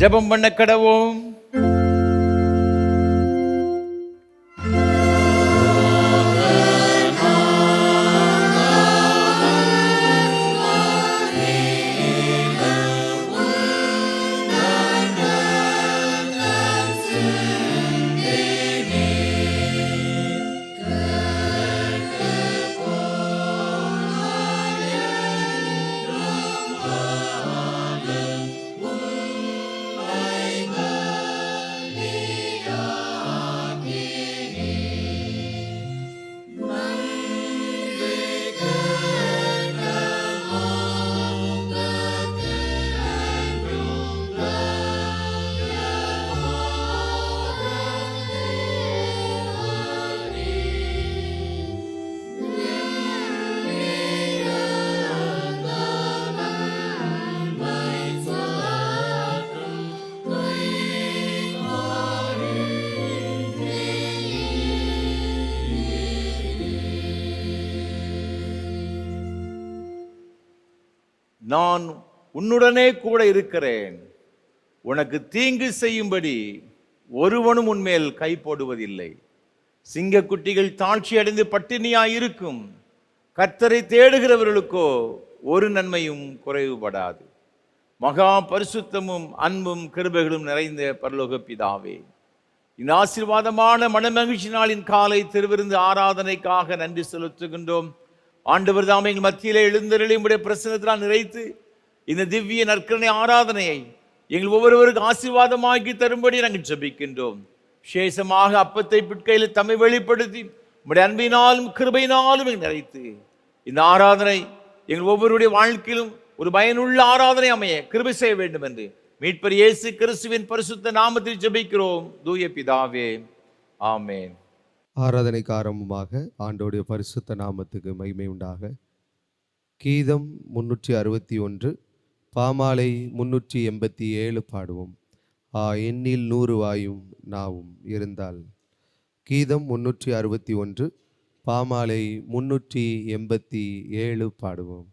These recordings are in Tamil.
ஜெபம் பண்ண கடவோம். நான் உன்னுடனே கூட இருக்கிறேன், உனக்கு தீங்கு செய்யும்படி ஒருவனும் உன்மேல் கை போடுவதில்லை. சிங்கக்குட்டிகள் தாழ்ச்சி அடைந்து பட்டினியாயிருக்கும், கர்த்தரை தேடுகிறவர்களுக்கோ ஒரு நன்மையும் குறைவுபடாது. மகா பரிசுத்தமும் அன்பும் கிருபைகளும் நிறைந்த பரலோக பிதாவே, இந்த ஆசீர்வாதமான மனமகிழ்ச்சி நாளின் காலை திருவிருந்து ஆராதனைக்காக நன்றி செலுத்துகின்றோம். ஆண்டவர் தாமே எங்கள் மத்தியிலே எழுந்தருளி உம்முடைய பிரசன்னத்தினால் நிறைத்து இந்த திவ்ய நற்கருணை ஆராதனையை எங்கள் ஒவ்வொருவருக்கு ஆசீர்வாதமாக்கி தரும்படி நாங்கள் ஜெபிக்கின்றோம். விசேஷமாக அப்பத்தை பிட்கையில் தம்மை வெளிப்படுத்தி உம்முடைய அன்பினாலும் கிருபையினாலும் நிறைத்து இந்த ஆராதனை எங்கள் ஒவ்வொருடைய வாழ்க்கையிலும் ஒரு பயனுள்ள ஆராதனை அமைய கிருபை செய்ய வேண்டும் என்று மீட்பர் இயேசு கிறிஸ்துவின் பரிசுத்த நாமத்தில் ஜெபிக்கிறோம் தூய பிதாவே, ஆமென். ஆராதனைக்கு ஆரம்பமாக ஆண்டோடைய பரிசுத்த நாமத்துக்கு மகிமை உண்டாக. கீதம் 361, பாமாலை 387 பாடுவோம். எண்ணில் 100 வாயும் நாவும் இருந்தால். கீதம் 361, பாமாலை 387 பாடுவோம்.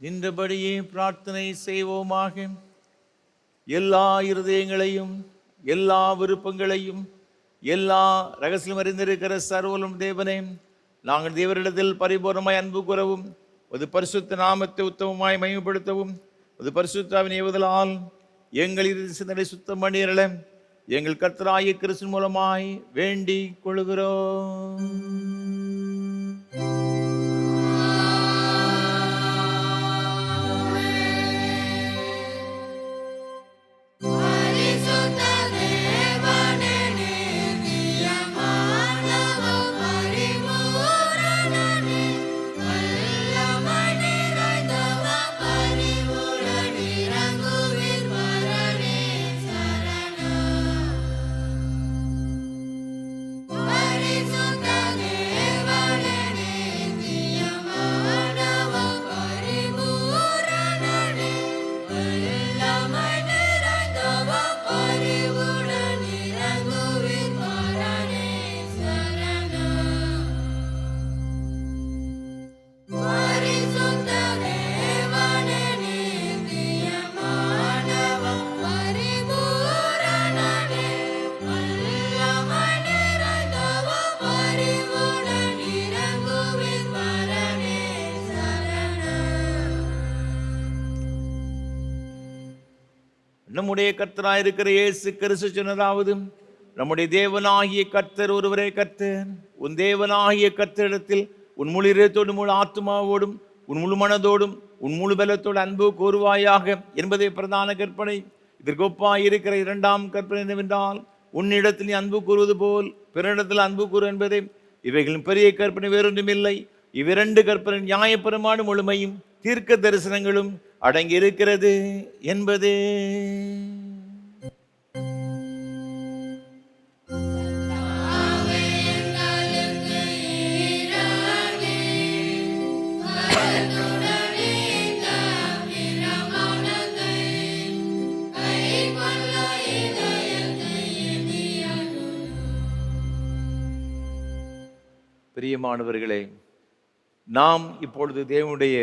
நின்றபடியே பிரார்த்தனை செய்வோமாக. எல்லா இருதயங்களையும், எல்லா விருப்பங்களையும், எல்லா ரகசியம் அறிந்திருக்கிற சர்வலும் தேவனே, நாங்கள் தேவரிடத்தில் பரிபூர்ணமாய் அன்பு கூறவும், ஒரு பரிசுத்த நாமத்தை உத்தமமாய் மகிமைப்படுத்தவும், ஒரு பரிசுத்தாவின் ஏவுதலால் எங்கள் இறுதி சிந்தனை சுத்தம் பண்ணிரல எங்கள் கர்த்தராகிய கிறிஸ்து மூலமாய் வேண்டிக் கொள்கிறோம். நம்முடைய கர்த்தராயிருக்கிற இயேசு கிறிஸ்து சொன்னதாவது, நம்முடைய தேவனாகிய கர்த்தர் ஒருவரே கர்த்தர். உன் தேவனாகிய கர்த்தரிடத்தில் உன் முழு இதயத்தோடும், முழு ஆத்மாவோடும், உன் முழு மனதோடும், உன் முழு பலத்தோடு அன்பு கூறுவாயாக என்பதே பிரதான கற்பனை. இதற்கு ஒப்பாயிருக்கிற இரண்டாம் கற்பனை என்னவென்றால், உன்னிடத்தில் நீ அன்பு கூறுவது போல் பிறனிடத்தில் அன்பு கூறு என்பதே. இவைகளின் பெரிய கற்பனை வேறொன்றுமில்லை. இவ்விரண்டு கற்பனை நியாயப்பிரமாண முழுமையும் தீர்க்க தரிசனங்களும் அடங்கி இருக்கிறது என்பதே. பிரியமானவர்களே, நாம் இப்பொழுது தேவனுடைய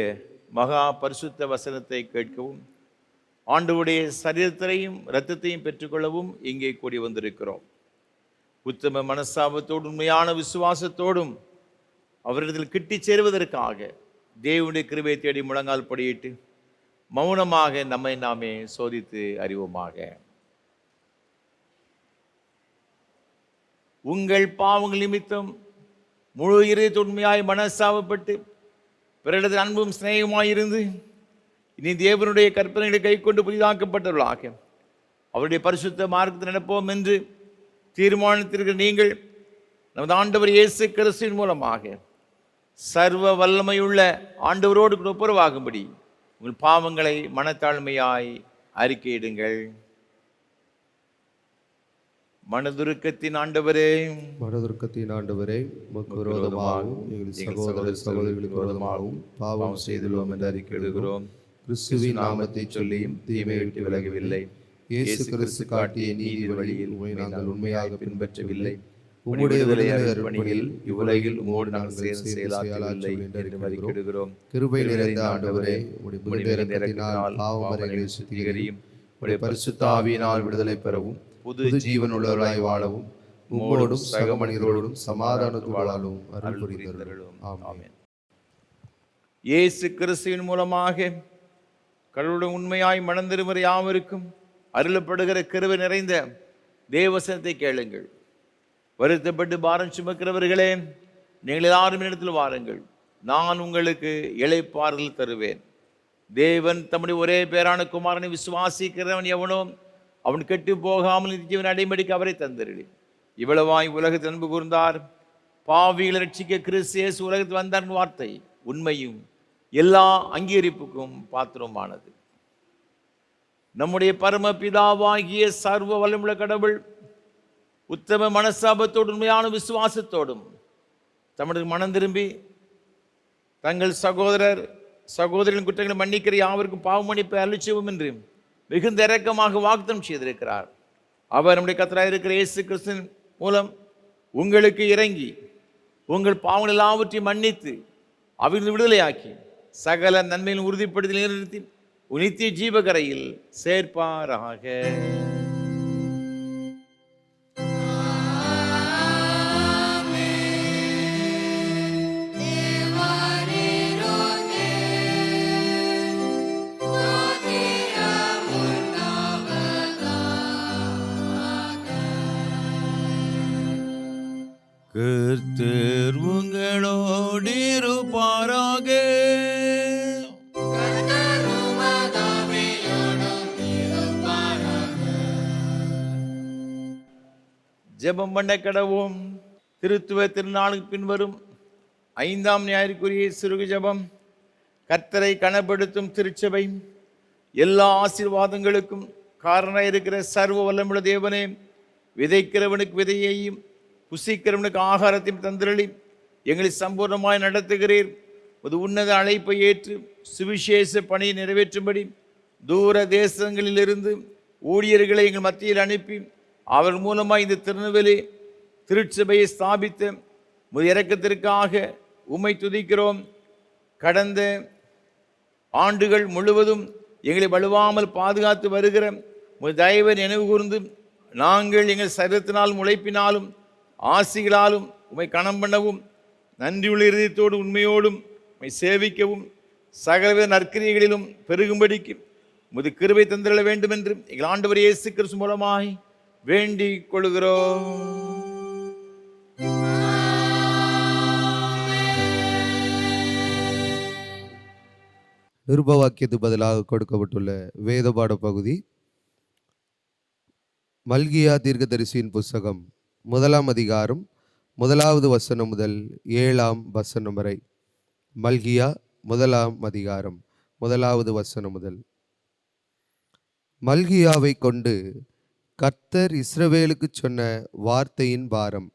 மகா பரிசுத்த வசனத்தை கேட்கவும், ஆண்டவருடைய சரீரத்தையும் இரத்தத்தையும் பெற்றுக்கொள்ளவும் இங்கே கூடி வந்திருக்கிறோம். உத்தம மனஸ்தாபத்தோடும் உண்மையான விசுவாசத்தோடும் அவரிடத்தில் கிட்டி சேருவதற்காக தேவனுடைய கிருபையை தேடி முழங்கால் படியிட்டு மௌனமாக நம்மை நாமே சோதித்து அறிவோமாக. உங்கள் பாவங்கள் நிமித்தம் முழு இதயத்தோடு உண்மையாய் மனஸ்தாபப்பட்டு பிறரிடத்தில் அன்பும் சிநேகமாயிருந்து இனி தேவனுடைய கற்பனைகளை கை கொண்டு புதிதாக்கப்பட்டவர்களாக அவருடைய பரிசுத்த மார்க்கத்தில் நடப்போம் என்று தீர்மானித்திருக்கிற நீங்கள் நமது ஆண்டவர் இயேசு கிறிஸ்துவின் மூலமாக சர்வ வல்லமையுள்ள ஆண்டவரோடு ஒப்புரவாகும்படி உங்கள் பாவங்களை மனத்தாழ்மையாய் அறிக்கையிடுங்கள். மனதுருக்கத்தின் ஆண்டவரே, மனதுருக்கத்தின் ஆண்டவரே, உமக்கு விரோதமாகவும் எங்கள் சகோதர சகோதரிகளுக்கு விரோதமாகவும் பாவம் செய்துள்ளோம் என்று அறிக்கையிடுகிறோம். கிறிஸ்துவின் நாமத்தை சொல்லியும் தீமையை விட்டு விலகவில்லை. இயேசு கிறிஸ்து காட்டிய நீதி வழியில் உம்மை நாங்கள் உண்மையாக பின்பற்றவில்லை. உம்முடைய விடுதலை அர்ப்பணியில் இவ்வுலகில் உம்மோடு நாங்கள் சேர்ந்து செயலாற்றவில்லை என்று அறிக்கையிடுகிறோம். கிருபை நிறைந்த ஆண்டவரே, உம்முடைய விடுதலை இரக்கத்தினால் பாவமறைகளை சுத்திகரியும். உம்முடைய பரிசுத்த ஆவியினால் விடுதலை பெறவும் புது ஜீவன் உள்ளவராய் வாழவும் உம்மோடும் சக மனிதரோடும் சமாதானத்தோடு வாழவும் அருள் புரிந்தருளும். ஆமென். இயேசு கிறிஸ்துவின் மூலமாக கடவுளுடைய உண்மையாய் மனம் திரும்புகிற யாவருக்கும் அருளப்படுகிற கிருபை நிறைந்த தேவசனத்தை கேளுங்கள். வருத்தப்பட்டு பாரம் சுமக்கிறவர்களே, நீங்கள் எல்லாரும் இடத்தில் வாருங்கள், நான் உங்களுக்கு இளைப்பாறுதல் தருவேன். தேவன் தம்முடைய ஒரே பேரான குமாரனை விசுவாசிக்கிறவன் எவனோ அவன் கெட்டு போகாமல் நித்தியவன் அடைமடிக்கு அவரை தந்தருளி. இவ்வளவாய் உலகத்தில் அன்பு கூர்ந்தார். பாவிகளை ரட்சிக்க கிறிஸ்து இயேசு உலகத்தில் வந்தார் வார்த்தை உண்மையும் எல்லா அங்கீகரிப்புக்கும் பாத்திரமானது. நம்முடைய பரம பிதாவாகிய சர்வ வல்லமுள்ள கடவுள் உத்தம மனஸ்தாபத்தோடு உண்மையான விசுவாசத்தோடும் தமது மனம் திரும்பி தங்கள் சகோதரர் சகோதரின் குற்றங்களை மன்னிக்கிற யாவருக்கும் பாவ மன்னிப்பை அளிச்சவும் என்று மிகுந்த இரக்கமாக வாக்குத்தம் செய்திருக்கிறார். அவர் நம்முடைய கர்த்தராக இருக்கிற இயேசு கிறிஸ்துவின் மூலம் உங்களுக்கு இறங்கி உங்கள் பாவங்கள் எல்லாவற்றையும் மன்னித்து அவிழ்ந்து விடுதலையாக்கி சகல நன்மையின் உறுதிப்படுத்தி நிறுத்தி நித்திய ஜீவகரையில் சேர்ப்பாராக. கர்த்தர் உங்களோடு இருப்பாராக. ஜெபம் பண்ண கடவோம். திருத்துவ திருநாளுக்கு பின்வரும் 5ஆம் ஞாயிற்குரிய சிறுகு ஜெபம். கர்த்தரை கனப்படுத்தும் திருச்சபை, எல்லா ஆசீர்வாதங்களுக்கும் காரணம் இருக்கிற சர்வ வல்லமுள்ள தேவனே, விதைக்கிறவனுக்கு விதையையும் புசிக்கிறவனுக்கு ஆகாரத்தையும் தந்திரளி எங்களை சம்பூர்ணமாய் நடத்துகிறீர். ஒரு உன்னத அழைப்பை ஏற்று சுவிசேஷ பணியை நிறைவேற்றும்படி தூர தேசங்களிலிருந்து ஊழியர்களை எங்கள் மத்தியில் அனுப்பி அவர் மூலமாக இந்த திருநெல்வேலி திருச்சபையை ஸ்தாபித்த இரக்கத்திற்காக உம்மை துதிக்கிறோம். கடந்த ஆண்டுகள் முழுவதும் எங்களை வலுவாமல் பாதுகாத்து வருகிற தயவை நினைவு கூர்ந்து நாங்கள் எங்கள் சரீரத்தினாலும் உழைப்பினாலும் ஆசிகளாலும் உம்மை கணம் பண்ணவும், நன்றியுள்ள இதயத்தோடு உண்மையோடும் உம்மை சேவிக்கவும், சகலவித நற்கிரியைகளிலும் பெருகும்படிக்கு உமது கிருபை தந்திரள வேண்டும் என்று எங்கள் ஆண்டவர் இயேசு கிறிஸ்து மூலமாய் வேண்டிக் கொள்கிறோம். நிருபவாக்கியத்து பதிலாக கொடுக்கப்பட்டுள்ள வேதபாட பகுதி மல்கியா தீர்க்கதரிசியின் புஸ்தகம் 1ஆம் அதிகாரம் 1வது வசனம் முதல் 7ஆம் வசனம் வரை. மல்கியா 1ஆம் அதிகாரம் 1வது வசனம் முதல். மல்கியாவை கொண்டு கர்த்தர் இஸ்ரவேலுக்கு சொன்ன வார்த்தையின் பாரம்.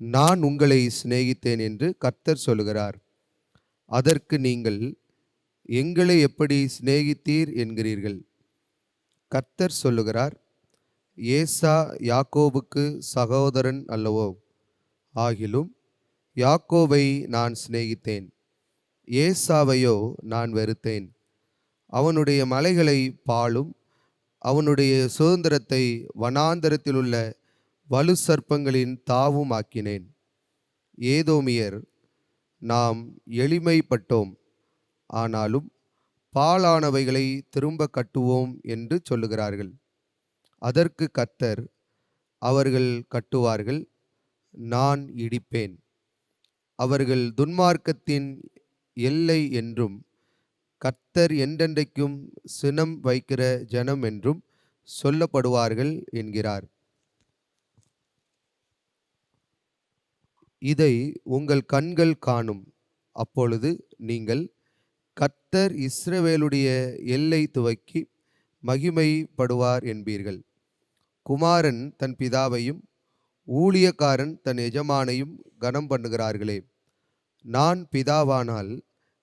நான் உங்களை சிநேகித்தேன் என்று கர்த்தர் சொல்லுகிறார். அதற்கு நீங்கள் எங்களை எப்படி சிநேகித்தீர் என்கிறீர்கள். கர்த்தர் சொல்லுகிறார், ஏசா யாக்கோபுக்கு சகோதரன் அல்லவோ? ஆகிலும் யாக்கோபை நான் சிநேகித்தேன், ஏசாவையோ நான் வெறுத்தேன். அவனுடைய மலைகளை பாழும், அவனுடைய சுதந்திரத்தை வனாந்தரத்தில் உள்ள வலு சர்ப்பங்களின் தாவும் ஆக்கினேன். ஏதோமியர், நாம் எளிமைப்பட்டோம், ஆனாலும் பாழானவைகளை திரும்ப கட்டுவோம் என்று சொல்லுகிறார்கள். அதற்கு கர்த்தர், அவர்கள் கட்டுவார்கள், நான் இடிப்பேன். அவர்கள் துன்மார்க்கத்தின் எல்லை என்றும் கர்த்தர் என்றென்றைக்கும் சினம் வைக்கிற ஜனம் என்றும் சொல்லப்படுவார்கள் என்கிறார். இதை உங்கள் கண்கள் காணும். அப்பொழுது நீங்கள் கர்த்தர் இஸ்ரவேலுடைய எல்லை துவக்கி மகிமைப்படுவார் என்பீர்கள். குமாரன் தன் பிதாவையும் ஊழியக்காரன் தன் எஜமானையும் கனம் பண்ணுகிறார்களே. நான் பிதாவானால்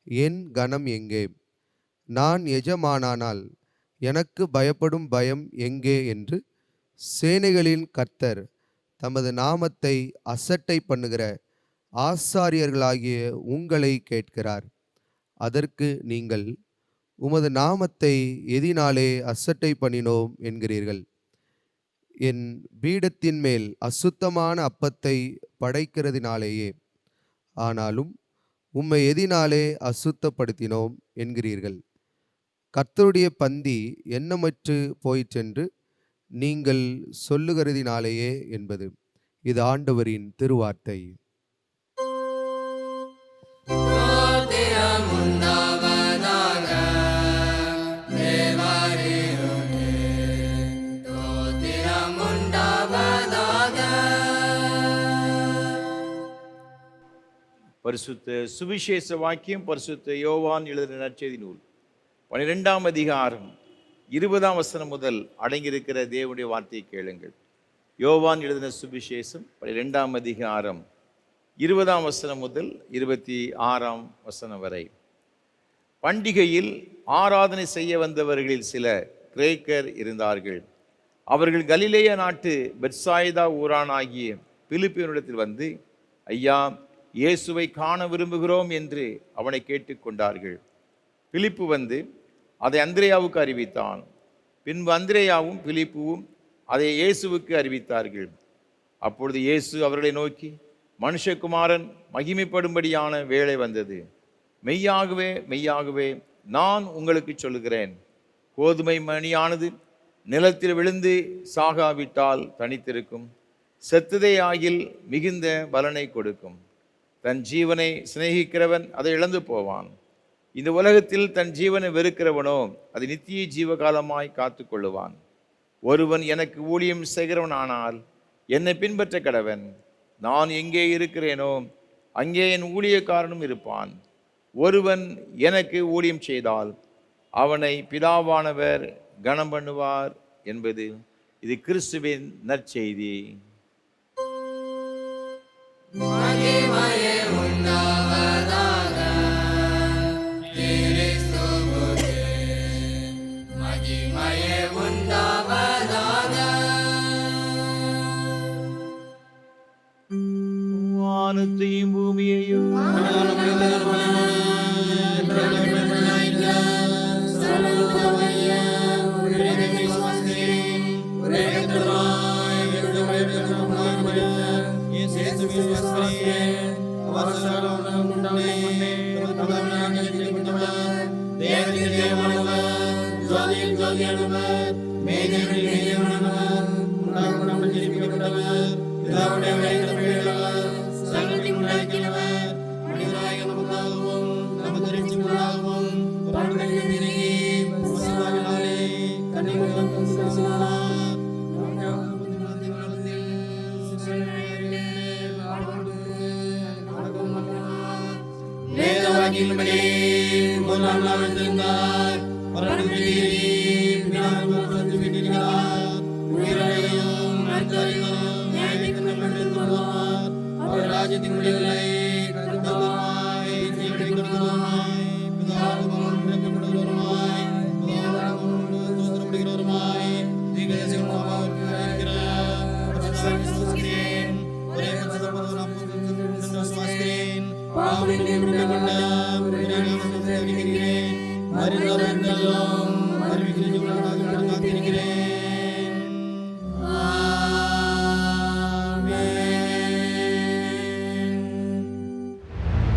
என் கனம் எங்கே? நான் எஜமானானால் எனக்கு பயப்படும் பயம் எங்கே என்று சேனைகளின் கர்த்தர் தமது நாமத்தை அசட்டை பண்ணுகிற ஆசாரியர்களாகிய உங்களை கேட்கிறார். அதற்கு நீங்கள், உமது நாமத்தை எதினாலே அசட்டை பண்ணினோம் என்கிறீர்கள். என் பீடத்தின் மேல் அசுத்தமான அப்பத்தை படைக்கிறதினாலேயே. ஆனாலும் உம்மை எதினாலே அசுத்தப்படுத்தினோம் என்கிறீர்கள். கர்த்தருடைய பந்தி எண்ணமற்று போயிற்றென்று நீங்கள் சொல்லுகிறதினாலேயே என்பது. இது ஆண்டவரின் திருவார்த்தை. பரிசுத்த சுவிசேஷ வாக்கியம் பரிசுத்த யோவான் எழுதின நற்செய்தி நூல் 12ஆம் அதிகாரம் 20ஆம் வசனம் முதல் அடங்கியிருக்கிற தேவனுடைய வார்த்தையை கேளுங்கள். யோவான் எழுதின சுவிசேஷம் 12ஆம் அதிகாரம் 20ஆம் வசனம் முதல் 26ஆம் வசனம் வரை. பண்டிகையில் ஆராதனை செய்ய வந்தவர்களில் சில கிரேக்கர் இருந்தார்கள். அவர்கள் கலிலேயா நாட்டு பெத்சாயிதா ஊரானாகிய பிலிப்பியனிடத்தில் வந்து, ஐயா, இயேசுவை காண விரும்புகிறோம் என்று அவனை கேட்டுக்கொண்டார்கள். பிலிப்பு வந்து அதை அந்திரேயாவுக்கு அறிவித்தான். பின்பு அந்திரேயாவும் பிலிப்புவும் அதை இயேசுவுக்கு அறிவித்தார்கள். அப்பொழுது இயேசு அவர்களை நோக்கி, மனுஷகுமாரன் மகிமைப்படும்படியான வேளை வந்தது. மெய்யாகவே மெய்யாகவே நான் உங்களுக்கு சொல்லுகிறேன், கோதுமை மணியானது நிலத்தில் விழுந்து சாகாவிட்டால் தனித்திருக்கும், செத்ததே ஆகில் மிகுந்த பலனை கொடுக்கும். தன் ஜீவனை சிநேகிக்கிறவன் அதை இழந்து போவான். இந்த உலகத்தில் தன் ஜீவனை வெறுக்கிறவனோ அது நித்திய ஜீவகாலமாய் காத்து கொள்ளுவான். ஒருவன் எனக்கு ஊழியம் செய்கிறவனானால் என்னை பின்பற்ற கடவன். நான் எங்கே இருக்கிறேனோ அங்கே என் ஊழியக்காரனும் இருப்பான். ஒருவன் எனக்கு ஊழியம் செய்தால் அவனை பிதாவானவர் கனம் பண்ணுவார் என்பது இது கிறிஸ்துவின் நற்செய்தி. வானத்தையும் பூமியையும்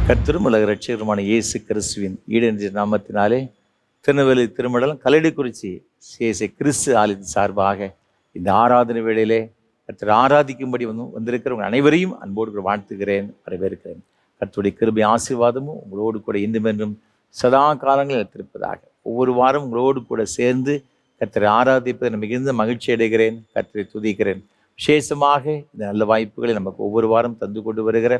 கர்த்தருமலக இரட்சகருமான இயேசு கிறிஸ்துவின் ஈடென்ற நாமத்தினாலே திருநெல்வேலி திருமடலம் கல்லடிக்குறிச்சி சேசை கிறிஸ்து ஆலயத்தின் சார்பாக இந்த ஆராதனை வேளையிலே கர்த்தர் ஆராதிக்கும்படி வந்திருக்கிறவங்க அனைவரையும் அன்போடு வாழ்த்துகிறேன், வரவேற்கிறேன். கர்த்தருடைய கிருபை ஆசீர்வாதமும் உங்களோடு கூட இன்றுமென்றும் சதா காலங்களில் எடுத்திருப்பதாக. ஒவ்வொரு வாரம் உங்களோடு கூட சேர்ந்து கர்த்தரை ஆராதிப்பதை மிகுந்த மகிழ்ச்சி அடைகிறேன். கர்த்தரை துதிக்கிறேன். விசேஷமாக இந்த நல்ல வாய்ப்புகளை நமக்கு ஒவ்வொரு வாரம் தந்து கொண்டு வருகிற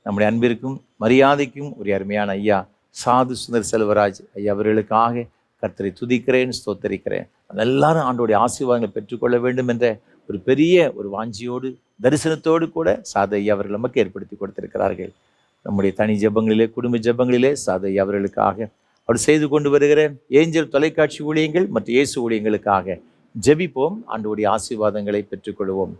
நம்முடைய அன்பிற்கும் மரியாதைக்கும் ஒரு அருமையான ஐயா சாது சுந்தர் செல்வராஜ் ஐயா அவர்களுக்காக கர்த்தரை துதிக்கிறேன், ஸ்தோத்தரிக்கிறேன். எல்லாரும் ஆண்டோடைய ஆசீர்வாதங்களை பெற்றுக்கொள்ள வேண்டும் என்ற ஒரு பெரிய ஒரு வாஞ்சியோடு தரிசனத்தோடு கூட சாது ஐயா அவர்கள் நமக்கு ஏற்படுத்தி கொடுத்திருக்கிறார்கள். நம்முடைய தனி ஜெபங்களிலே, குடும்ப ஜெபங்களிலே சாது ஐயா அவர்களுக்காக அவர் செய்து கொண்டு வருகிற ஏஞ்சல் தொலைக்காட்சி ஊழியங்கள் மற்றும் இயேசு ஊழியங்களுக்காக ஜெபிப்போம். ஆண்டோடைய ஆசீர்வாதங்களை பெற்றுக்கொள்வோம்.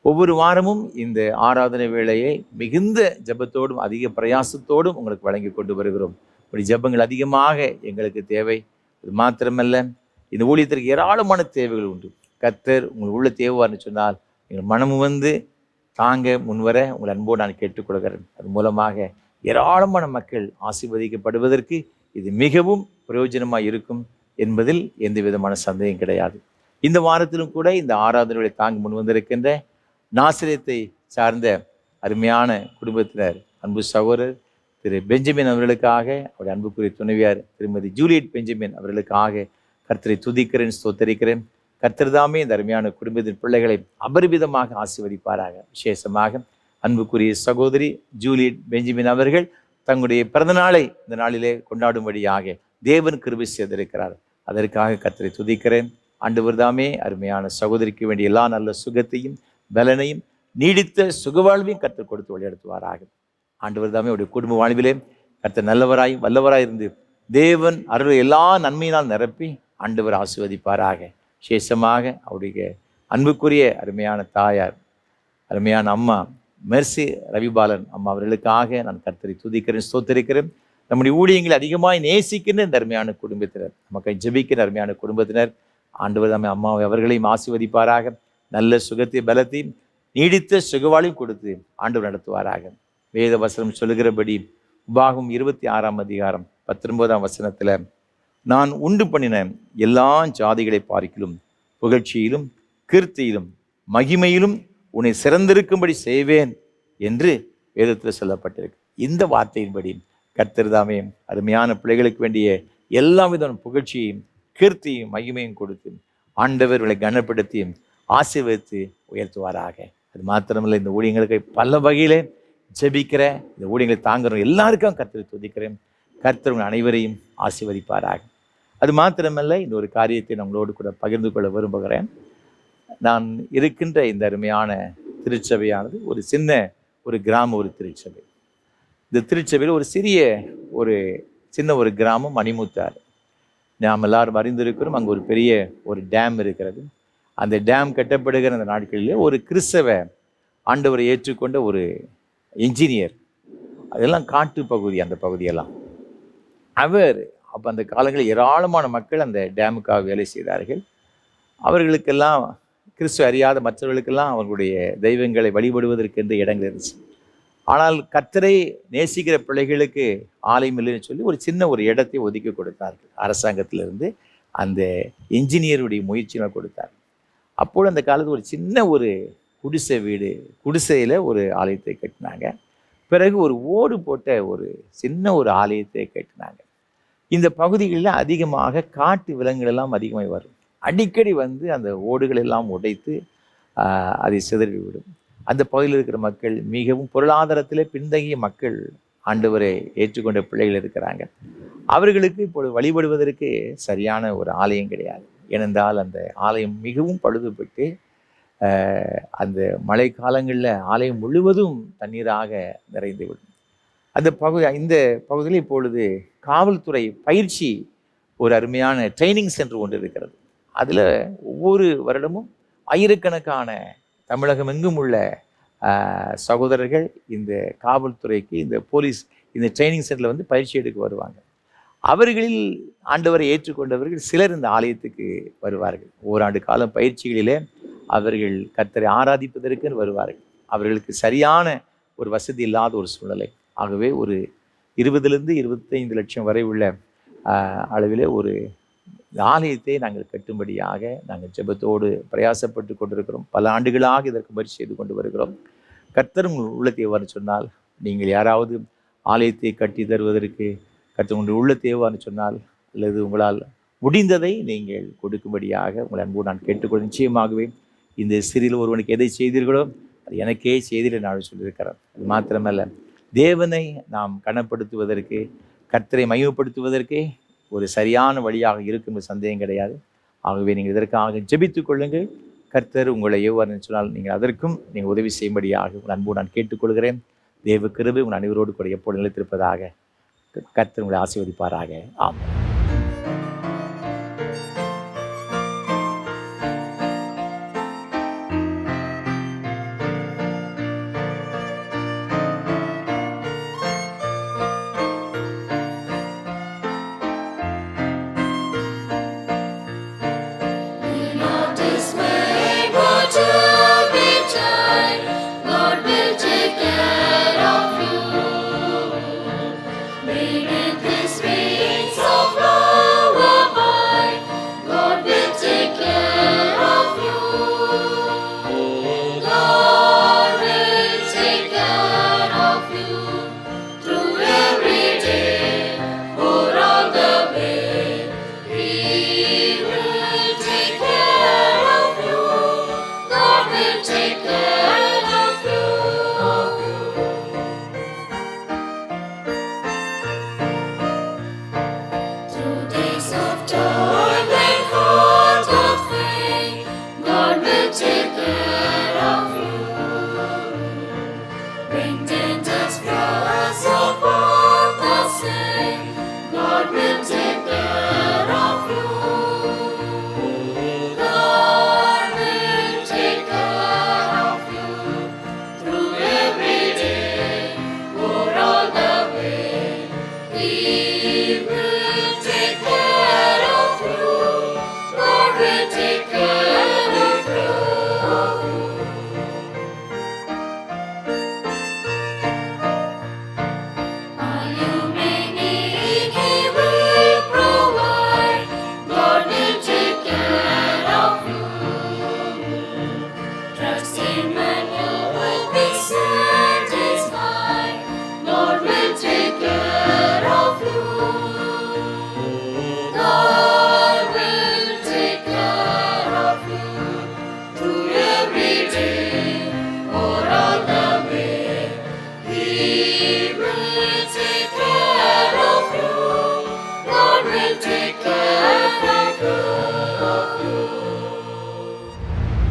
ஒவ்வொரு வாரமும் இந்த ஆராதனை வேளையை மிகுந்த ஜெபத்தோடும் அதிக பிரயாசத்தோடும் உங்களுக்கு வழங்கி கொண்டு வருகிறோம். இப்படி ஜெபங்கள் அதிகமாக எங்களுக்கு தேவை. இது மாத்திரமல்ல, இந்த ஊழியத்திற்கு ஏராளமான தேவைகள் உண்டு. கர்த்தர் உங்களுக்கு உள்ள தேவைன்னு சொன்னால் எங்கள் மனமும் வந்து தாங்க முன்வர உங்கள் அன்போடு நான் கேட்டுக்கொள்கிறேன். அது மூலமாக ஏராளமான மக்கள் ஆசீர்வதிக்கப்படுவதற்கு இது மிகவும் பிரயோஜனமாக இருக்கும் என்பதில் எந்த விதமான சந்தேகம் கிடையாது. இந்த வாரத்திலும் கூட இந்த ஆராதனைகளை தாங்க முன் வந்திருக்கின்ற நாசரேத்தை சார்ந்த அருமையான குடும்பத்தினர் அன்பு சகோதரர் திரு பெஞ்சமின் அவர்களுக்காக, அவருடைய அன்புக்குரிய துணைவியார் திருமதி ஜூலியட் பெஞ்சமின் அவர்களுக்காக கர்த்தரை துதிக்கிறேன், ஸ்தோத்தரிக்கிறேன். கர்த்தர் தாமே இந்த அருமையான குடும்பத்தின் பிள்ளைகளை அபரிமிதமாக ஆசீர்வதிப்பாராக. விசேஷமாக அன்புக்குரிய சகோதரி ஜூலியட் பெஞ்சமின் அவர்கள் தங்களுடைய பிறந்த நாளை இந்த நாளிலே கொண்டாடும்படியாக தேவன் கிருபை செய்திருக்கிறார். அதற்காக கர்த்தரை துதிக்கிறேன். ஆண்டவர் தாமே அருமையான சகோதரிக்கு வேண்டிய எல்லா நல்ல சுகத்தையும் பலனையும் நீடித்த சுகவாழ்வையும் கர்த்தர் கொடுத்து வழிநடத்துவாராக. ஆண்டவர் தாமே அவருடைய குடும்ப வாழ்விலே கர்த்தர் நல்லவராயும் வல்லவராய் இருந்து தேவன் அருள் எல்லா நன்மையினால் நிரப்பி ஆண்டவர் ஆசீர்வதிப்பாராக. விசேஷமாக அவருடைய அன்புக்குரிய அருமையான தாயார், அருமையான அம்மா மெர்சி ரவிபாலன் அம்மா அவர்களுக்காக நான் கர்த்தரை துதிக்கிறேன், ஸ்தோத்திரிக்கிறேன். நம்முடைய ஊழியங்களை அதிகமாக நேசிக்கின்ற இந்த அருமையான குடும்பத்தினர், நமக்கு ஜெபிக்கிற அருமையான குடும்பத்தினர், ஆண்டவர் நம்ம அம்மாவை அவர்களையும் ஆசீர்வதிப்பாராக. நல்ல சுகத்தை பலத்தையும் நீடித்த சுகவாளையும் கொடுத்து ஆண்டவர் நடத்துவாராக. வேத வசனம் சொல்லுகிறபடி உபாகம் 26ஆம் அதிகாரம் 19ஆம் வசனத்தில், நான் உண்டு பண்ணின எல்லா ஜாதிகளை பார்க்கிலும் புகழ்ச்சியிலும் கீர்த்தியிலும் மகிமையிலும் உன்னை சிறந்திருக்கும்படி செய்வேன் என்று வேதத்தில் சொல்லப்பட்டிருக்கு. இந்த வார்த்தையின்படி கர்த்தர் தாமே அருமையான பிள்ளைகளுக்கு வேண்டிய எல்லா வித புகழ்ச்சியையும் கீர்த்தியும் மகிமையும் கொடுத்து ஆண்டவர்களை கனப்படுத்தியும் ஆசீர்வதித்து உயர்த்துவாராக. அது மாத்திரமல்ல, இந்த ஊழியங்களுக்கு பல வகையிலே ஜெபிக்கிற இந்த ஊழியங்களை தாங்குற எல்லாருக்கும் கர்த்தரை துதிக்கிறேன். கர்த்தர் உங்கள் அனைவரையும் ஆசீர்வதிப்பாராக. அது மாத்திரமல்ல, இன்னொரு காரியத்தை நான் உங்களோடு கூட பகிர்ந்து கொள்ள விரும்புகிறேன். நான் இருக்கின்ற இந்த அருமையான திருச்சபையானது ஒரு கிராம ஒரு திருச்சபை. இந்த திருச்சபையில் ஒரு சின்ன ஒரு கிராமம் மணிமுத்தாறு. நாம் எல்லாரும் அறிந்திருக்கிறோம். அங்கே ஒரு பெரிய டேம் இருக்கிறது. அந்த டேம் கட்டப்படுகிற அந்த நாட்களிலே ஒரு கிறிஸ்தவ ஆண்டவரை ஏற்றுக்கொண்ட ஒரு என்ஜினியர், அதெல்லாம் காட்டு பகுதி, அந்த பகுதியெல்லாம் அவர் அப்போ அந்த காலங்களில் ஏராளமான மக்கள் அந்த டேமுக்காக வேலை செய்தார்கள். அவர்களுக்கெல்லாம் கிறிஸ்துவ அறியாத மற்றவர்களுக்கெல்லாம் அவர்களுடைய தெய்வங்களை வழிபடுவதற்கு இடங்கள் இருந்துச்சு. ஆனால் கர்த்தரை நேசிக்கிற பிள்ளைகளுக்கு ஆலயம் இல்லைன்னு சொல்லி ஒரு சின்ன இடத்தை ஒதுக்கி கொடுத்தார்கள். அரசாங்கத்திலிருந்து அந்த என்ஜினியருடைய முயற்சியில் கொடுத்தார். அப்போது அந்த காலத்தில் ஒரு சின்ன குடிசையில் ஒரு ஆலயத்தை கட்டினாங்க. பிறகு ஓடு போட்ட சின்ன ஆலயத்தை கட்டினாங்க. இந்த பகுதிகளில் அதிகமாக காட்டு விலங்குகள் எல்லாம் அதிகமாக வரும். அடிக்கடி அந்த ஓடுகள் எல்லாம் உடைத்து அதை சிதறிவிடும். அந்த பகுதியில் இருக்கிற மக்கள் மிகவும் பொருளாதாரத்திலே பின்தங்கிய மக்கள், ஆண்டவரை ஏற்றுக்கொண்ட பிள்ளைகள் இருக்கிறாங்க. அவர்களுக்கு இப்பொழுது வழிபடுவதற்கு சரியான ஒரு ஆலயம் கிடையாது. ஏனென்றால் அந்த ஆலயம் மிகவும் பழுதுபட்டு அந்த மழை காலங்களில் ஆலயம் முழுவதும் தண்ணீராக நிறைந்துவிடும். இந்த பகுதியில் இப்பொழுது காவல்துறை பயிற்சி ஒரு அருமையான ட்ரைனிங் சென்டர் ஒன்று இருக்கிறது. அதில் ஒவ்வொரு வருடமும் ஆயிரக்கணக்கான தமிழகம் எங்கும் உள்ள சகோதரர்கள் இந்த காவல்துறைக்கு, இந்த போலீஸ், இந்த ட்ரைனிங் சென்டரில் பயிற்சி எடுக்க வருவாங்க. அவர்களில் ஆண்டவரை ஏற்றுக்கொண்டவர்கள் சிலர் இந்த ஆலயத்துக்கு வருவார்கள். ஓராண்டு காலம் பயிற்சிகளிலே அவர்கள் கர்த்தரை ஆராதிப்பதற்கு வருவார்கள். அவர்களுக்கு சரியான வசதி இல்லாத சூழ்நிலை. ஆகவே 20 to 25 லட்சம் வரை உள்ள அளவிலே ஆலயத்தை நாங்கள் கட்டும்படியாக நாங்கள் ஜெபத்தோடு பிரயாசப்பட்டு கொண்டிருக்கிறோம். பல ஆண்டுகளாக இதற்கு முயற்சி செய்து கொண்டு வருகிறோம். கர்த்தர் உங்கள் உள்ளத்தை எவ்வாறு சொன்னால், நீங்கள் யாராவது ஆலயத்தை கட்டி தருவதற்கு கர்த்தர் உங்கள் உள்ளத்தை எவ்வாறு சொன்னால், அல்லது உங்களால் முடிந்ததை நீங்கள் கொடுக்கும்படியாக உங்கள் அன்போடு நான் கேட்டுக்கொள்ள, நிச்சயமாகவே இந்த சிறியில் ஒருவனுக்கு எதை செய்தீர்களோ அது எனக்கே செய்தீர்கள் நான் சொல்லியிருக்கிறேன். அது மாத்திரமல்ல, தேவனை நாம் கனப்படுத்துவதற்கு, கர்த்தரை மையப்படுத்துவதற்கு சரியான வழியாக இருக்கும் சந்தேகம் கிடையாது. ஆகவே நீங்கள் இதற்காக ஜெபித்துக் கொள்ளுங்கள். கர்த்தர் உங்களை எவ்வாறு சொன்னால் நீங்கள் அதற்கும் நீங்கள் உதவி செய்யும்படியாக உங்கள் அன்போடு நான் கேட்டுக்கொள்கிறேன். தேவ கிருபை உங்கள் அனைவரோடு கூட எப்போது நிலைத்திருப்பதாக. கர்த்தர் உங்களை ஆசீர்வதிப்பாராக. ஆமென். Breathe in this rains of love.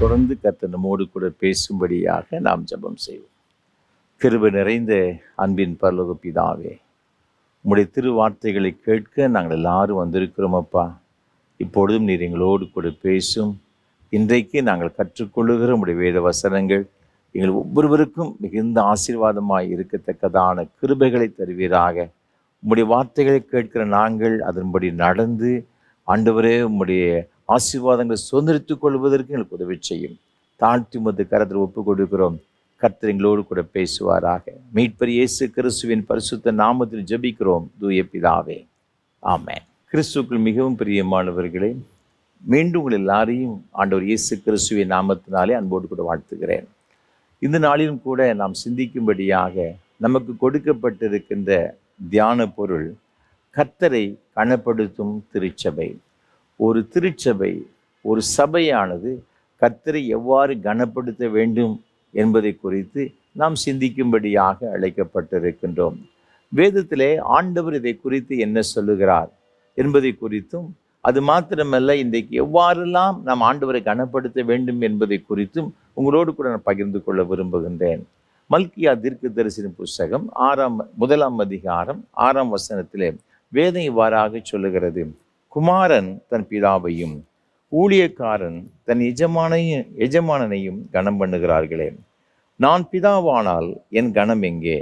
தொடர்ந்து கர்த்தர் நம்மோடு கூட பேசும்படியாக நாம் ஜெபம் செய்வோம். கிருபை நிறைந்த அன்பின் பரலோக பிதாவே, உம்முடைய திருவார்த்தைகளை கேட்க நாங்கள் எல்லாரும் வந்திருக்கிறோம் அப்பா. இப்பொழுதும் நீர் எங்களோடு கூட பேசும். இன்றைக்கு நாங்கள் கற்றுக்கொள்ளுகிற உம்முடைய வேத வசனங்கள் எங்கள் ஒவ்வொருவருக்கும் மிகுந்த ஆசீர்வாதமாய் இருக்கத்தக்கதான கிருபைகளை தருவீராக. உம்முடைய வார்த்தைகளை கேட்கிற நாங்கள் அதன்படி நடந்து ஆண்டவரே உம்முடைய ஆசீர்வாதங்களை சுதந்திரித்துக் கொள்வதற்கு எங்களுக்கு உதவி செய்யும். தாழ்த்தி உமது கரத்தில் ஒப்புக் கொடுக்கிறோம். கர்த்தர் எங்களோடு கூட பேசுவாராக. மீட்பர் இயேசு கிறிஸ்துவின் பரிசுத்த நாமத்தில் ஜெபிக்கிறோம் தூய பிதாவே, ஆமென். கிறிஸ்துவுக்குள் மிகவும் பிரியமானவர்களே, மீண்டும் உங்கள் எல்லாரையும் ஆண்டவர் இயேசு கிறிஸ்துவின் நாமத்தினாலே அன்போடு கூட வாழ்த்துகிறேன். இந்த நாளிலும் கூட நாம் சிந்திக்கும்படியாக நமக்கு கொடுக்கப்பட்டிருக்கின்ற தியான பொருள் கர்த்தரை கனப்படுத்தும் திருச்சபை. ஒரு திருச்சபை, ஒரு சபையானது கர்த்தரை எவ்வாறு கனப்படுத்த வேண்டும் என்பதை குறித்து நாம் சிந்திக்கும்படியாக அழைக்கப்பட்டிருக்கின்றோம். வேதத்திலே ஆண்டவர் இதை குறித்து என்ன சொல்லுகிறார் என்பதை குறித்தும், அது மாத்திரமல்ல இன்றைக்கு எவ்வாறெல்லாம் நாம் ஆண்டவரை கனப்படுத்த வேண்டும் என்பதை குறித்தும் உங்களோடு கூட நான் பகிர்ந்து கொள்ள விரும்புகின்றேன். மல்கியா தீர்க்கதரிசன புஸ்தகம் 1ஆம் அதிகாரம் 6ஆம் வசனத்திலே வேதம் இவ்வாறாக சொல்லுகிறது: குமாரன் தன் பிதாவையும் ஊழியக்காரன் தன் எஜமானனையும் கனம் பண்ணுகிறார்களே. நான் பிதாவானால் என் கனம் எங்கே?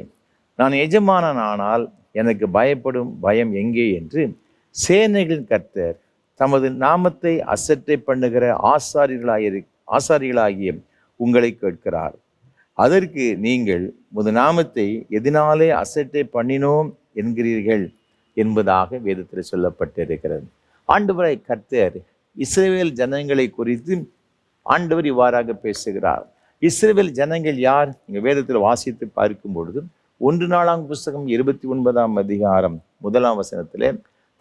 நான் எஜமானனானால் எனக்கு பயப்படும் பயம் எங்கே என்று சேனைகளின் கர்த்தர் தமது நாமத்தை அசட்டை பண்ணுகிற ஆசாரிகளாகிய உங்களை கேட்கிறார். அதற்கு நீங்கள் உமது நாமத்தை எதனாலே அசட்டை பண்ணினோம் என்கிறீர்கள் என்பதாக வேதத்தில் சொல்லப்பட்டிருக்கிறது. ஆண்டவரை கர்த்தர் இஸ்ரவேல் ஜனங்களை குறித்து ஆண்டவர் இவ்வாறாக பேசுகிறார். இஸ்ரவேல் ஜனங்கள் யார்? இங்கே வேதத்தில் வாசித்து பார்க்கும் பொழுது 1 நாளாம் புஸ்தகம் 29ஆம் அதிகாரம் 1ஆம் வசனத்திலே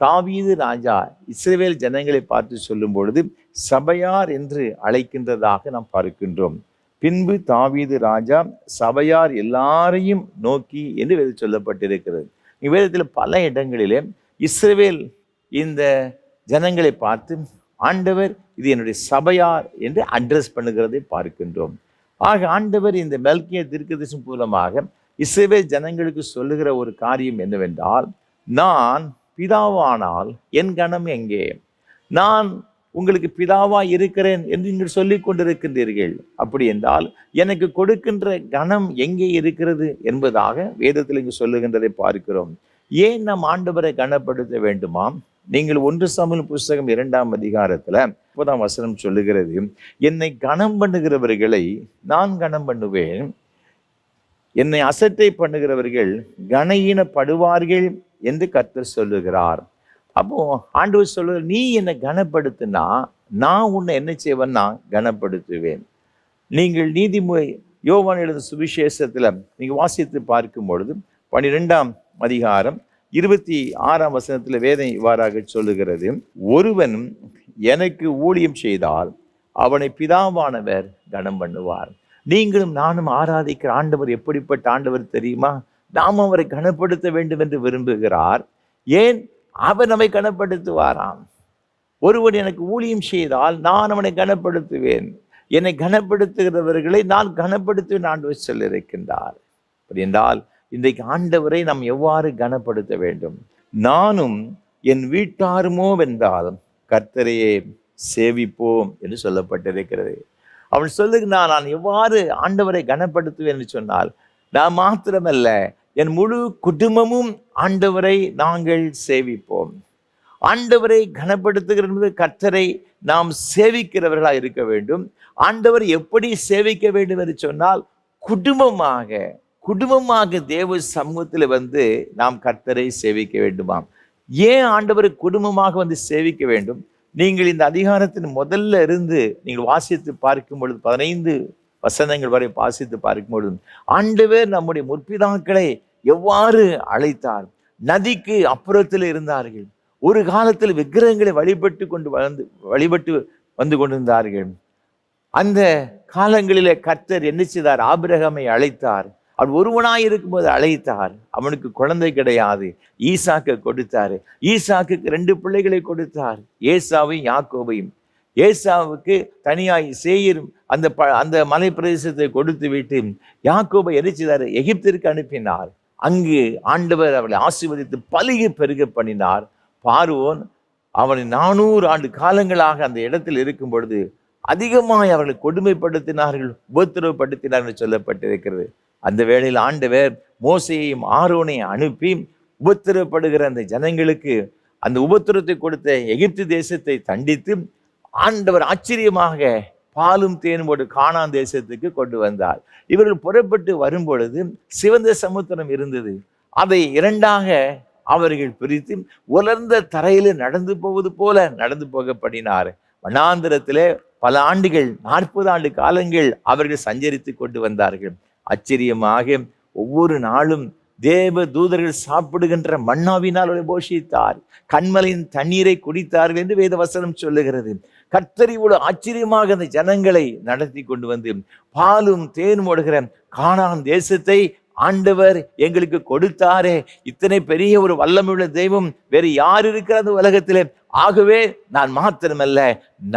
தாவீது ராஜா இஸ்ரவேல் ஜனங்களை பார்த்து சொல்லும் பொழுது சபையார் என்று அழைக்கின்றதாக நாம் பார்க்கின்றோம். பின்பு தாவீது ராஜா சபையார் எல்லாரையும் நோக்கி என்று வேதத்தில் சொல்லப்பட்டிருக்கிறது. வேதத்தில் பல இடங்களிலே இஸ்ரவேல் இந்த ஜனங்களை பார்த்து ஆண்டவர் இது என்னுடைய சபையார் என்று அட்ரஸ் பண்ணுகிறதை பார்க்கின்றோம். ஆக ஆண்டவர் இந்த மல்கியா தீர்க்கதரிசனம் மூலமாக இஸ்ரவேல் ஜனங்களுக்கு சொல்லுகிற ஒரு காரியம் என்னவென்றால், நான் பிதாவானால் என் கனம் எங்கே? நான் உங்களுக்கு பிதாவா இருக்கிறேன் என்று நீங்கள் சொல்லிக் கொண்டிருக்கின்றீர்கள். அப்படி என்றால் எனக்கு கொடுக்கின்ற கனம் எங்கே இருக்கிறது என்பதாக வேதத்தில் இங்கு சொல்லுகின்றதை பார்க்கிறோம். ஏன் நாம் ஆண்டவரை கனப்படுத்த வேண்டுமாம்? நீங்கள் 1 சாமுவேல் புஸ்தகம் 2ஆம் அதிகாரத்தில் 30ஆம் வசனம் சொல்லுகிறது: என்னை கனம் பண்ணுகிறவர்களை நான் கனம் பண்ணுவேன், என்னை அசட்டை பண்ணுகிறவர்கள் கனஈனப்படுவார்கள் என்று கர்த்தர் சொல்லுகிறார். அப்போ ஆண்டவர் சொல்லுகிற, நீ என்னை கனப்படுத்தினா நான் உன்னை என்ன செய்வேன்னா கனப்படுத்துவேன். நீங்கள் யோவான் எழுதின சுவிசேஷத்தில் நீங்கள் வாசித்து பார்க்கும் பொழுது 12ஆம் அதிகாரம் 26ஆம் வசனத்தில் வேதம் இவ்வாறாக சொல்லுகிறது: ஒருவன் எனக்கு ஊழியம் செய்தால் அவனை பிதாவானவர் கனம் பண்ணுவார். நீங்களும் நானும் ஆராதிக்கிற ஆண்டவர் எப்படிப்பட்ட ஆண்டவர் தெரியுமா? நாம் அவரை கனப்படுத்த வேண்டும் என்று விரும்புகிறார். ஏன்? அவர் நம்மை கனப்படுத்துவாராம். ஒருவன் எனக்கு ஊழியம் செய்தால் நான் அவனை கனப்படுத்துவேன், என்னை கனப்படுத்துகிறவர்களை நான் கனப்படுத்துவேன் ஆண்டவர் சொல்லியிருக்கின்றார். அப்படி என்றால் இன்றைக்கு ஆண்டவரை நாம் எவ்வாறு கனப்படுத்த வேண்டும்? நானும் என் வீட்டாருமோ வென்றால் கர்த்தரையே சேவிப்போம் என்று சொல்லப்பட்டிருக்கிறது. அவன் சொல்லுகிறான், நான் எவ்வாறு ஆண்டவரை கனப்படுத்துவேன் என்று சொன்னால், நான் மாத்திரமல்ல என் முழு குடும்பமும் ஆண்டவரை நாங்கள் சேவிப்போம். ஆண்டவரை கனப்படுத்துகிறது கர்த்தரை நாம் சேவிக்கிறவர்களாக இருக்க வேண்டும். ஆண்டவர் எப்படி சேவிக்க வேண்டும் என்று சொன்னால், குடும்பமாக தேவ சமூகத்தில் வந்து நாம் கர்த்தரை சேவிக்க வேண்டுமாம். ஏன் ஆண்டவரை குடும்பமாக வந்து சேவிக்க வேண்டும்? நீங்கள் இந்த அதிகாரத்தின் முதல்ல இருந்து நீங்கள் வாசித்து பார்க்கும் பொழுது 15 வசனங்கள் வரை வாசித்து பார்க்கும் பொழுது ஆண்டவர் நம்முடைய முற்பிதாக்களை எவ்வாறு அழைத்தார். நதிக்கு அப்புறத்தில் இருந்தார்கள். ஒரு காலத்தில் விக்கிரகங்களை வழிபட்டு வந்து கொண்டிருந்தார்கள். அந்த காலங்களிலே கர்த்தர் என்ன செய்தார்? ஆபிரகாமை அழைத்தார். அவர் ஒருவனாய் இருக்கும்போது அழைத்தார். அவனுக்கு குழந்தை கிடையாது. ஈசாக்கை கொடுத்தாரு. ஈசாக்குக்கு 2 பிள்ளைகளை கொடுத்தார், ஏசாவையும் யாக்கோபையும். ஏசாவுக்கு தனியாய் சேயீர் அந்த மலை பிரதேசத்தை கொடுத்து விட்டு யாக்கோபை எரிச்சிதார், எகிப்திற்கு அனுப்பினார். அங்கு ஆண்டவர் அவர்களை ஆசீர்வதித்து பலுகி பெருக பண்ணினார். பார்வோன் அவனை 400 ஆண்டு காலங்களாக அந்த இடத்தில் இருக்கும் பொழுது அதிகமாய் அவர்களை கொடுமைப்படுத்தினார்கள், உபத்திரவப்படுத்தினார்கள் சொல்லப்பட்டிருக்கிறது. அந்த வேளையில் ஆண்டவர் மோசேயையும் ஆரோனையும் அனுப்பி உபத்திரவப்படுகிற அந்த ஜனங்களுக்கு அந்த உபத்திரத்தை கொடுத்த எகிப்து தேசத்தை தண்டித்து ஆண்டவர் ஆச்சரியமாக பாலும் தேனும் போட்டு கானான் தேசத்துக்கு கொண்டு வந்தார். இவர்கள் புறப்பட்டு வரும் பொழுது சிவந்த சமுத்திரம் இருந்தது. அதை 2ஆக அவர்கள் பிரித்து உலர்ந்த தரையில நடந்து போவது போல நடந்து போக பண்ணினார். வனாந்திரத்திலே பல ஆண்டுகள், 40 ஆண்டு காலங்கள் அவர்கள் சஞ்சரித்து கொண்டு வந்தார்கள். ஆச்சரியமாக ஒவ்வொரு நாளும் தேவ தூதர்கள் சாப்பிடுகின்ற மன்னாவினால் அவரை போஷித்தார். கண்மலையின் தண்ணீரை குடித்தார்கள் என்று வேத வசனம் சொல்லுகிறது. கர்த்தர் இவ்வளவு ஆச்சரியமாக அந்த ஜனங்களை நடத்தி கொண்டு வந்து பாலும் தேனும் ஓடுகிற கானான் தேசத்தை ஆண்டவர் எங்களுக்கு கொடுத்தாரே. இத்தனை பெரிய ஒரு வல்லமையுள்ள தெய்வம் வேறு யார் இருக்கிறது உலகத்திலே? ஆகவே நான் மாத்திரமல்ல,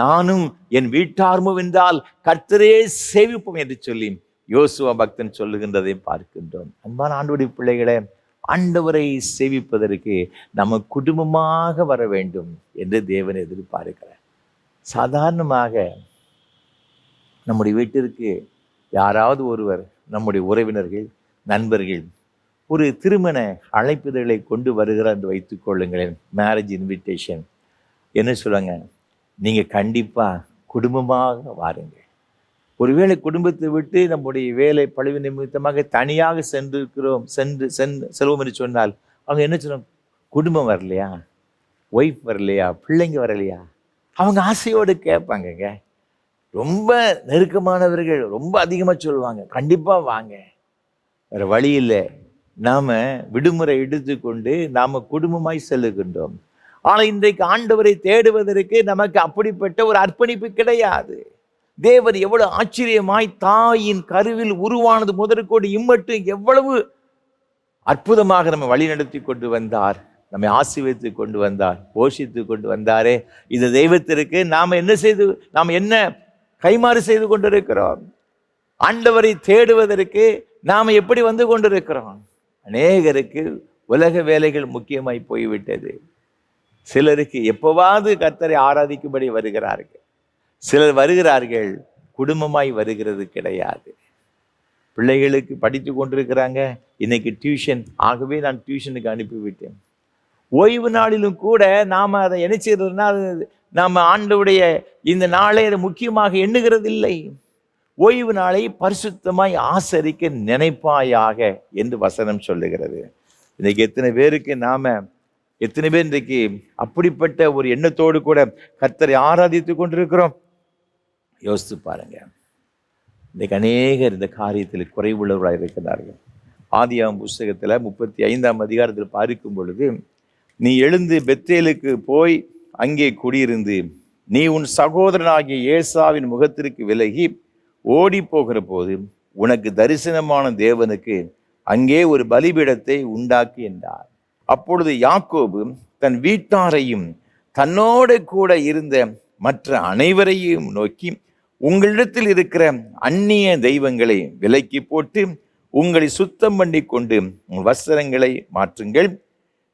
நானும் என் வீட்டார்மோ என்றால் கர்த்தரே சேவிப்போம் என்று சொல்லி யோசுவா பக்தன் சொல்லுகின்றதை பார்க்கின்றோம். அன்பான ஆண்டவருடைய பிள்ளைகளே, ஆண்டவரை சேவிப்பதற்கு நம்ம குடும்பமாக வர வேண்டும் என்று தேவன் எதிர்பார்க்கிறார். சாதாரணமாக நம்முடைய வீட்டிற்கு யாராவது ஒருவர், நம்முடைய உறவினர்கள், நண்பர்கள் ஒரு திருமண அழைப்புதலை கொண்டு வருகிறார் என்று வைத்துக் கொள்ளுங்களேன், மேரேஜ் இன்விடேஷன். என்ன சொல்லுவாங்க? நீங்கள் கண்டிப்பாக குடும்பமாக வாருங்க. ஒருவேளை குடும்பத்தை விட்டு நம்முடைய வேலை பழுவு நிமித்தமாக தனியாக செல்வோம் என்று சொன்னால் அவங்க என்ன சொல்லுவாங்க? குடும்பம் வரலையா, ஒய்ஃப் வரலையா, பிள்ளைங்க வரலையா? அவங்க ஆசையோடு கேட்பாங்கங்க. ரொம்ப நெருக்கமானவர்கள் ரொம்ப அதிகமாக சொல்லுவாங்க, கண்டிப்பாக வாங்க. வேறு வழி இல்லை, நாம் விடுமுறை எடுத்துக்கொண்டு நாம் குடும்பமாய் செல்லுகின்றோம். ஆனால் இன்றைக்கு ஆண்டவரை தேடுவதற்கு நமக்கு அப்படிப்பட்ட ஒரு அர்ப்பணிப்பு கிடையாது. தேவன் எவ்வளவு ஆச்சரியமாய் தாயின் கருவில் உருவானது முதற்கொண்டு இம்மட்டு எவ்வளவு அற்புதமாக நம்ம வழி நடத்தி கொண்டு வந்தார், நம்மை ஆசீர்வதித்து கொண்டு வந்தார், போஷித்து கொண்டு வந்தாரே. இந்த தெய்வத்திற்கு நாம் என்ன கைமாறு செய்து கொண்டிருக்கிறோம்? ஆண்டவரை தேடுவதற்கு நாம் எப்படி வந்து கொண்டிருக்கிறோம்? அநேகருக்கு உலக வேலைகள் முக்கியமாய் போய்விட்டது. சிலருக்கு எப்போவாவது கர்த்தரை ஆராதிக்கும்படி வருகிறார்கள். சிலர் வருகிறார்கள், குடும்பமாய் வருகிறது கிடையாது. பிள்ளைகளுக்கு படித்து கொண்டிருக்கிறாங்க, இன்னைக்கு டியூஷன், ஆகவே நான் டியூஷனுக்கு அனுப்பிவிட்டேன். ஓய்வு நாளிலும் கூட நாம் அதை என்ன செய்யறதுன்னா, நாம் ஆண்டவருடைய இந்த நாளை அதை முக்கியமாக எண்ணுகிறது இல்லை. ஓய்வு நாளை பரிசுத்தமாய் ஆசரிக்க நினைப்பாயாக என்று வசனம் சொல்லுகிறது. இன்னைக்கு எத்தனை பேர் இன்றைக்கு அப்படிப்பட்ட ஒரு எண்ணத்தோடு கூட கர்த்தரை ஆராதித்து கொண்டிருக்கிறோம்? யோசித்து பாருங்க. இன்றைக்கு அநேகர் இந்த காரியத்தில் குறைவுள்ளவர்களாக இருக்கிறார்கள். ஆதியாகமம் புஸ்தகத்தில் 35ஆம் அதிகாரத்தில் பார்க்கும் பொழுது, நீ எழுந்து பெத்தேலுக்கு போய் அங்கே குடியிருந்து நீ உன் சகோதரனாகிய ஏசாவின் முகத்திற்கு விலகி ஓடி போகிற போது உனக்கு தரிசனமான தேவனுக்கு அங்கே ஒரு பலிபீடத்தை உண்டாக்கி என்றார். அப்பொழுது யாக்கோபு தன் வீட்டாரையும் தன்னோடு கூட இருந்த மற்ற அனைவரையும் நோக்கி, உங்களிடத்தில் இருக்கிற அந்நிய தெய்வங்களை விலக்கி போட்டு உங்களை சுத்தம் பண்ணி கொண்டு உங்கள் வஸ்திரங்களை மாற்றுங்கள்.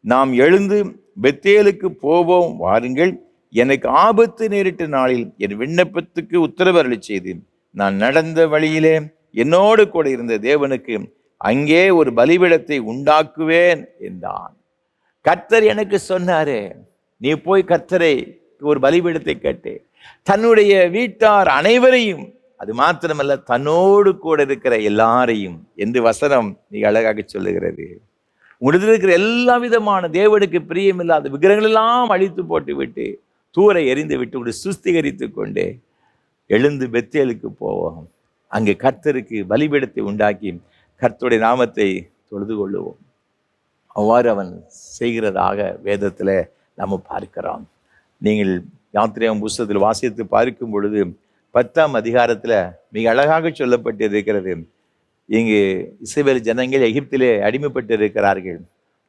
நாம் எழுந்து பெத்தேலுக்கு போவோம், வாருங்கள். எனக்கு ஆபத்து நேரிட்ட நாளில் என் விண்ணப்பத்துக்கு உத்தரவு அருளி செய்து நான் நடந்த வழியிலே என்னோடு கூட இருந்த தேவனுக்கு அங்கே ஒரு பலிபீடத்தை உண்டாக்குவேன் என்றான். கர்த்தர் எனக்கு சொன்னாரு, நீ போய் கர்த்தரை ஒரு பலிபீடத்தை கட்டு. தன்னுடைய வீட்டார் அனைவரையும், அது மாத்திரமல்ல தன்னோடு கூட இருக்கிற எல்லாரையும் என்று வசனம் நீ அழகாக சொல்லுகிறது. உங்களிடத்தில் இருக்கிற எல்லா விதமான தேவனுக்கு பிரியமில்லாத விக்கிரகங்களெல்லாம் அழித்து போட்டு விட்டு தூரை எறிந்து விட்டு உங்களை சுஸ்திகரித்து கொண்டு எழுந்து பெத்தேலுக்கு போவோம். அங்கே கர்த்தருக்கு பலிபீடத்தை உண்டாக்கி கர்த்தருடைய நாமத்தை தொழுது கொள்ளுவோம். அவ்வாறு அவன் செய்கிறதாக வேதத்தில் நாம் பார்க்கிறோம். நீங்கள் யாத்திரையாம் புஸ்தகத்தில் வாசித்து பார்க்கும் பொழுது 10ஆம் அதிகாரத்தில் மிக அழகாக சொல்லப்பட்டிருக்கிறது. இங்கு இஸ்ரவேல் ஜனங்கள் எகிப்திலே அடிமைப்பட்டு இருக்கிறார்கள்.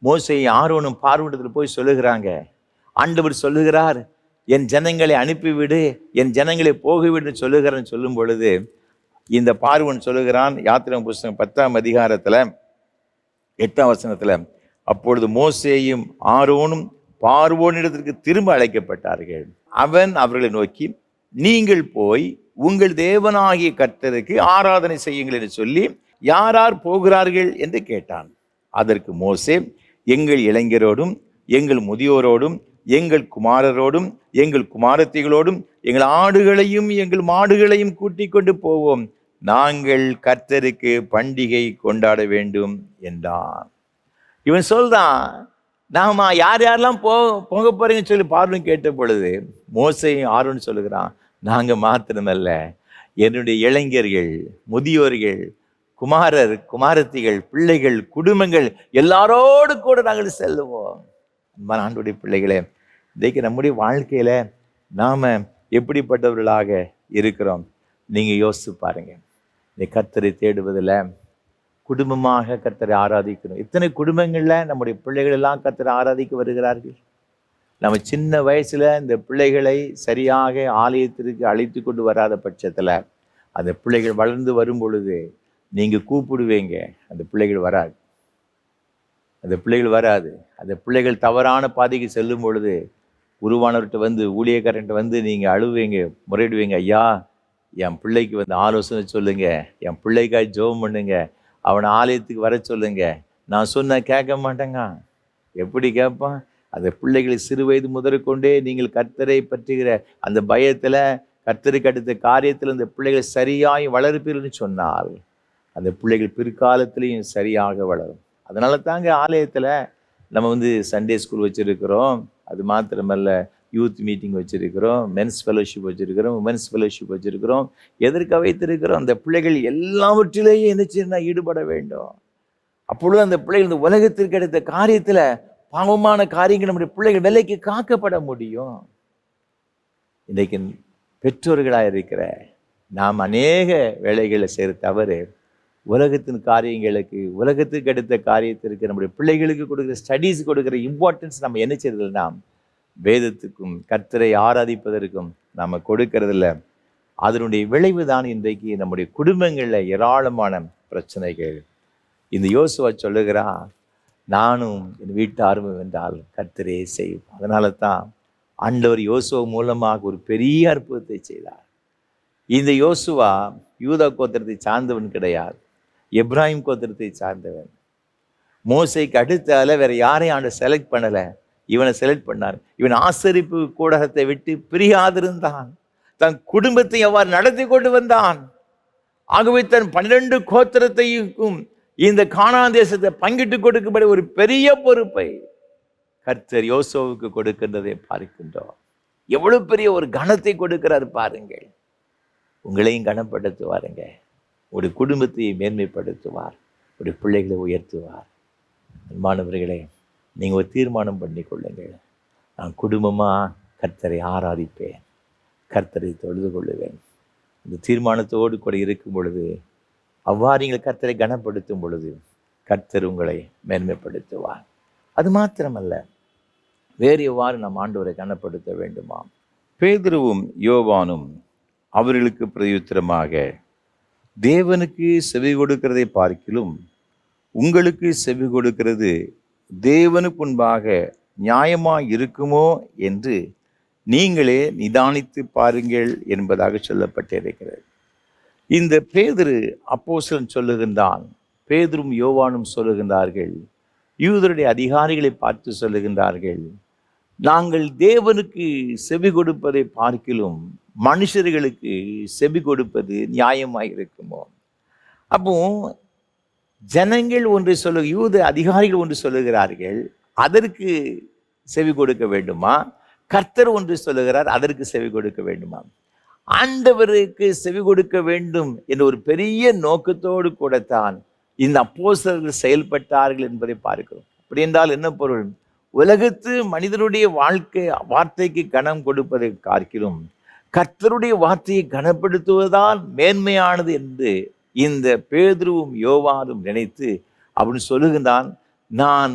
மோசே ஆரோனும் பார்வோனிடத்தில் போய் சொல்லுகிறாங்க. ஆண்டவர் சொல்லுகிறார், என் ஜனங்களை அனுப்பிவிடு, என் ஜனங்களை போகவிடுன்னு சொல்லுகிறேன்னு சொல்லும் பொழுது இந்த பார்வோன் சொல்லுகிறான். யாத்திராகமம் புஸ்தகம் 10ஆம் அதிகாரத்தில் 8ஆம் வசனத்தில், அப்பொழுது மோசேயும் ஆரோனும் பார்வோனிடத்திற்கு திரும்ப அழைக்கப்பட்டார்கள். அவன் அவர்களை நோக்கி, நீங்கள் போய் உங்கள் தேவனாகிய கர்த்தருக்கு ஆராதனை செய்யுங்கள் என்று சொல்லி யார் யார் போகிறார்கள் என்று கேட்டான். அதற்கு மோசே, எங்கள் இளைஞரோடும் எங்கள் முதியோரோடும் எங்கள் குமாரரோடும் எங்கள் குமாரத்திகளோடும் எங்கள் ஆடுகளையும் எங்கள் மாடுகளையும் கூட்டிக் கொண்டு போவோம், நாங்கள் கர்த்தருக்கு பண்டிகை கொண்டாட வேண்டும் என்றான். இவன் சொல்றான், நாம யார் யாரெல்லாம் போக போறீங்கன்னு சொல்லி பார்வன் கேட்ட பொழுது மோசேயும் ஆரோன் சொல்லுகிறான், நாங்க மாத்திரமல்ல, என்னுடைய இளைஞர்கள், முதியோர்கள், குமாரர், குமாரத்திகள், பிள்ளைகள், குடும்பங்கள் எல்லாரோடு கூட நாங்கள் செல்லுவோம். ஆண்டவருடைய பிள்ளைகளே, இன்றைக்கு நம்முடைய வாழ்க்கையில நாம எப்படிப்பட்டவர்களாக இருக்கிறோம் நீங்க யோசிச்சு பாருங்க. இந்த கர்த்தரை தேடுவதில் குடும்பமாக கர்த்தரை ஆராதிக்கணும். இத்தனை குடும்பங்கள்ல நம்முடைய பிள்ளைகள் எல்லாம் கர்த்தரை ஆராதிக்க வருகிறார்கள். நம்ம சின்ன வயசுல இந்த பிள்ளைகளை சரியாக ஆலயத்திற்கு அழைத்து கொண்டு வராத பட்சத்துல அந்த பிள்ளைகள் வளர்ந்து வரும் பொழுது நீங்க கூப்பிடுவீங்க, அந்த பிள்ளைகள் வராது. அந்த பிள்ளைகள் தவறான பாதைக்கு செல்லும் பொழுது உருவானவர்கிட்ட வந்து, ஊழியக்காரன்ட்ட வந்து நீங்க அழுவீங்க, முறையிடுவீங்க, ஐயா என் பிள்ளைக்கு வந்து ஆலோசனை சொல்லுங்க, என் பிள்ளைக்காய் ஜெபம் பண்ணுங்க, அவனை ஆலயத்துக்கு வர சொல்லுங்க. நான் சொன்ன கேட்க மாட்டேங்க. எப்படி கேட்பான்? அந்த பிள்ளைகளை சிறு வயது முதற்கொண்டே நீங்கள் கர்த்தரை பற்றுகிற அந்த பயத்தில், கர்த்தருக்கு அடுத்த காரியத்தில் அந்த பிள்ளைகளை சரியாய் வளர்ப்பீர்கள்னு சொன்னால் அந்த பிள்ளைகள் பிற்காலத்திலையும் சரியாக வளரும். அதனால தாங்க ஆலயத்தில் நம்ம வந்து சண்டே ஸ்கூல் வச்சுருக்கிறோம். அது மாத்திரமல்ல, யூத் மீட்டிங் வச்சுருக்கிறோம், மென்ஸ் ஃபெலோஷிப் வச்சுருக்கிறோம், உமென்ஸ் ஃபெலோஷிப் வச்சுருக்கிறோம். எதற்காக வைத்திருக்கிறோம்? அந்த பிள்ளைகள் எல்லாவற்றிலேயும் என்ன செய்யணும்? ஈடுபட வேண்டும். அப்பொழுது அந்த பிள்ளைகள் இந்த உலகத்திற்கு அடுத்த காரியத்தில், பாவமான காரியங்கள் நம்முடைய பிள்ளைகள் விலைக்கு காக்கப்பட முடியும். இன்றைக்கு பெற்றோர்களாக இருக்கிற நாம் அநேக வேலைகளை செய்கிற தவறு, உலகத்தின் காரியங்களுக்கு, உலகத்துக்கு அடுத்த காரியத்திற்கு நம்முடைய பிள்ளைகளுக்கு கொடுக்குற ஸ்டடீஸ் கொடுக்குற இம்பார்ட்டன்ஸ் நம்ம என்ன செய்யறதில்லை? நாம் வேதத்துக்கும் கர்த்தரை ஆராதிப்பதற்கும் நம்ம கொடுக்கறதில்ல. அதனுடைய விளைவு தான் இன்றைக்கு நம்முடைய குடும்பங்களில் ஏராளமான பிரச்சனைகள். இந்த யோசுவா சொல்லுகிறா, நானும் என் வீட்டாரும் என்றால் கர்த்தரே செய்வோம். அதனால தான் ஆண்டவர் யோசுவா மூலமாக ஒரு பெரிய அற்புதத்தை செய்தார். இந்த யோசுவா யூதா கோத்திரத்தை சார்ந்தவன் கிடையாது, எப்ராஹிம் கோத்திரத்தை சார்ந்தவன். மோசைக்கு அடுத்தால வேற யாரையும் ஆண்டு செலக்ட் பண்ணலை, இவனை செலக்ட் பண்ணார். இவன் ஆசரிப்பு கூடகத்தை விட்டு பிரியாதிருந்தான், தன் குடும்பத்தை எவ்வாறு நடத்தி கொண்டு வந்தான். ஆகவே தன் 12 கோத்திரத்தையும் இந்த கானான் தேசத்தை பங்கிட்டு கொடுக்கும்படி ஒரு பெரிய பொறுப்பை கர்த்தர் யோசுவாவுக்கு கொடுக்கின்றதை பார்க்கின்றோம். எவ்வளவு பெரிய ஒரு கனத்தை கொடுக்கிறார் பாருங்கள். உங்களையும் கனப்படுத்துவாருங்க, ஒரு குடும்பத்தை மேன்மைப்படுத்துவார், ஒரு பிள்ளைகளை உயர்த்துவார். அன்பானவர்களே, நீங்கள் ஒரு தீர்மானம் பண்ணி கொள்ளுங்கள். நான் குடும்பமாக கர்த்தரை ஆராதிப்பேன், கர்த்தரை தொழுது கொள்ளுவேன். இந்த தீர்மானத்தோடு கூட இருக்கும் பொழுது, அவ்வாறு நீங்கள் கர்த்தரை கனப்படுத்தும் பொழுது கர்த்தர் உங்களை மேன்மைப்படுத்துவார். அது மாத்திரமல்ல, வேறு எவ்வாறு நாம் ஆண்டவரை கனப்படுத்த வேண்டுமா? பேதுருவும் யோவானும் அவர்களுக்கு பிரதியுத்தரமாக, தேவனுக்கு செவி கொடுக்கிறதை பார்க்கிலும் உங்களுக்கு செவி கொடுக்கிறது தேவனுக்கு முன்பாக நியாயமாக இருக்குமோ என்று நீங்களே நிதானித்து பாருங்கள் என்பதாக சொல்லப்பட்டிருக்கிறது. இந்த பேதுரு அப்போஸ்தலன் சொல்லுகின்றான், பேதுரும் யோவானும் சொல்லுகின்றார்கள், யூதருடைய அதிகாரிகளை பார்த்து சொல்லுகின்றார்கள், நாங்கள் தேவனுக்கு செவி கொடுப்பதை பார்க்கிலும் மனுஷர்களுக்கு செவி கொடுப்பது நியாயமாக இருக்குமோ? அப்போ ஜனங்கள் ஒன்று யூத அதிகாரிகள் ஒன்று சொல்லுகிறார்கள், அதற்கு செவி கொடுக்க வேண்டுமா? கர்த்தர் ஒன்று சொல்லுகிறார், அதற்கு செவி கொடுக்க வேண்டுமா? ஆண்டவருக்கு செவி கொடுக்க வேண்டும் என்ற ஒரு பெரிய நோக்கத்தோடு கூடத்தான் இந்த அப்போஸ்தலர்கள் செயல்பட்டார்கள் என்பதை பார்க்கிறோம். அப்படி என்றால் என்ன பொருள்? உலகத்து மனிதனுடைய வார்த்தைக்கு கனம் கொடுப்பதை பார்க்கிறோம் கர்த்தருடைய வார்த்தையை கனப்படுத்துவதால் மேன்மையானது என்று இந்த பேதுருவும் யோவானும் நினைத்து அப்படின்னு சொல்லுகின்றான், நான்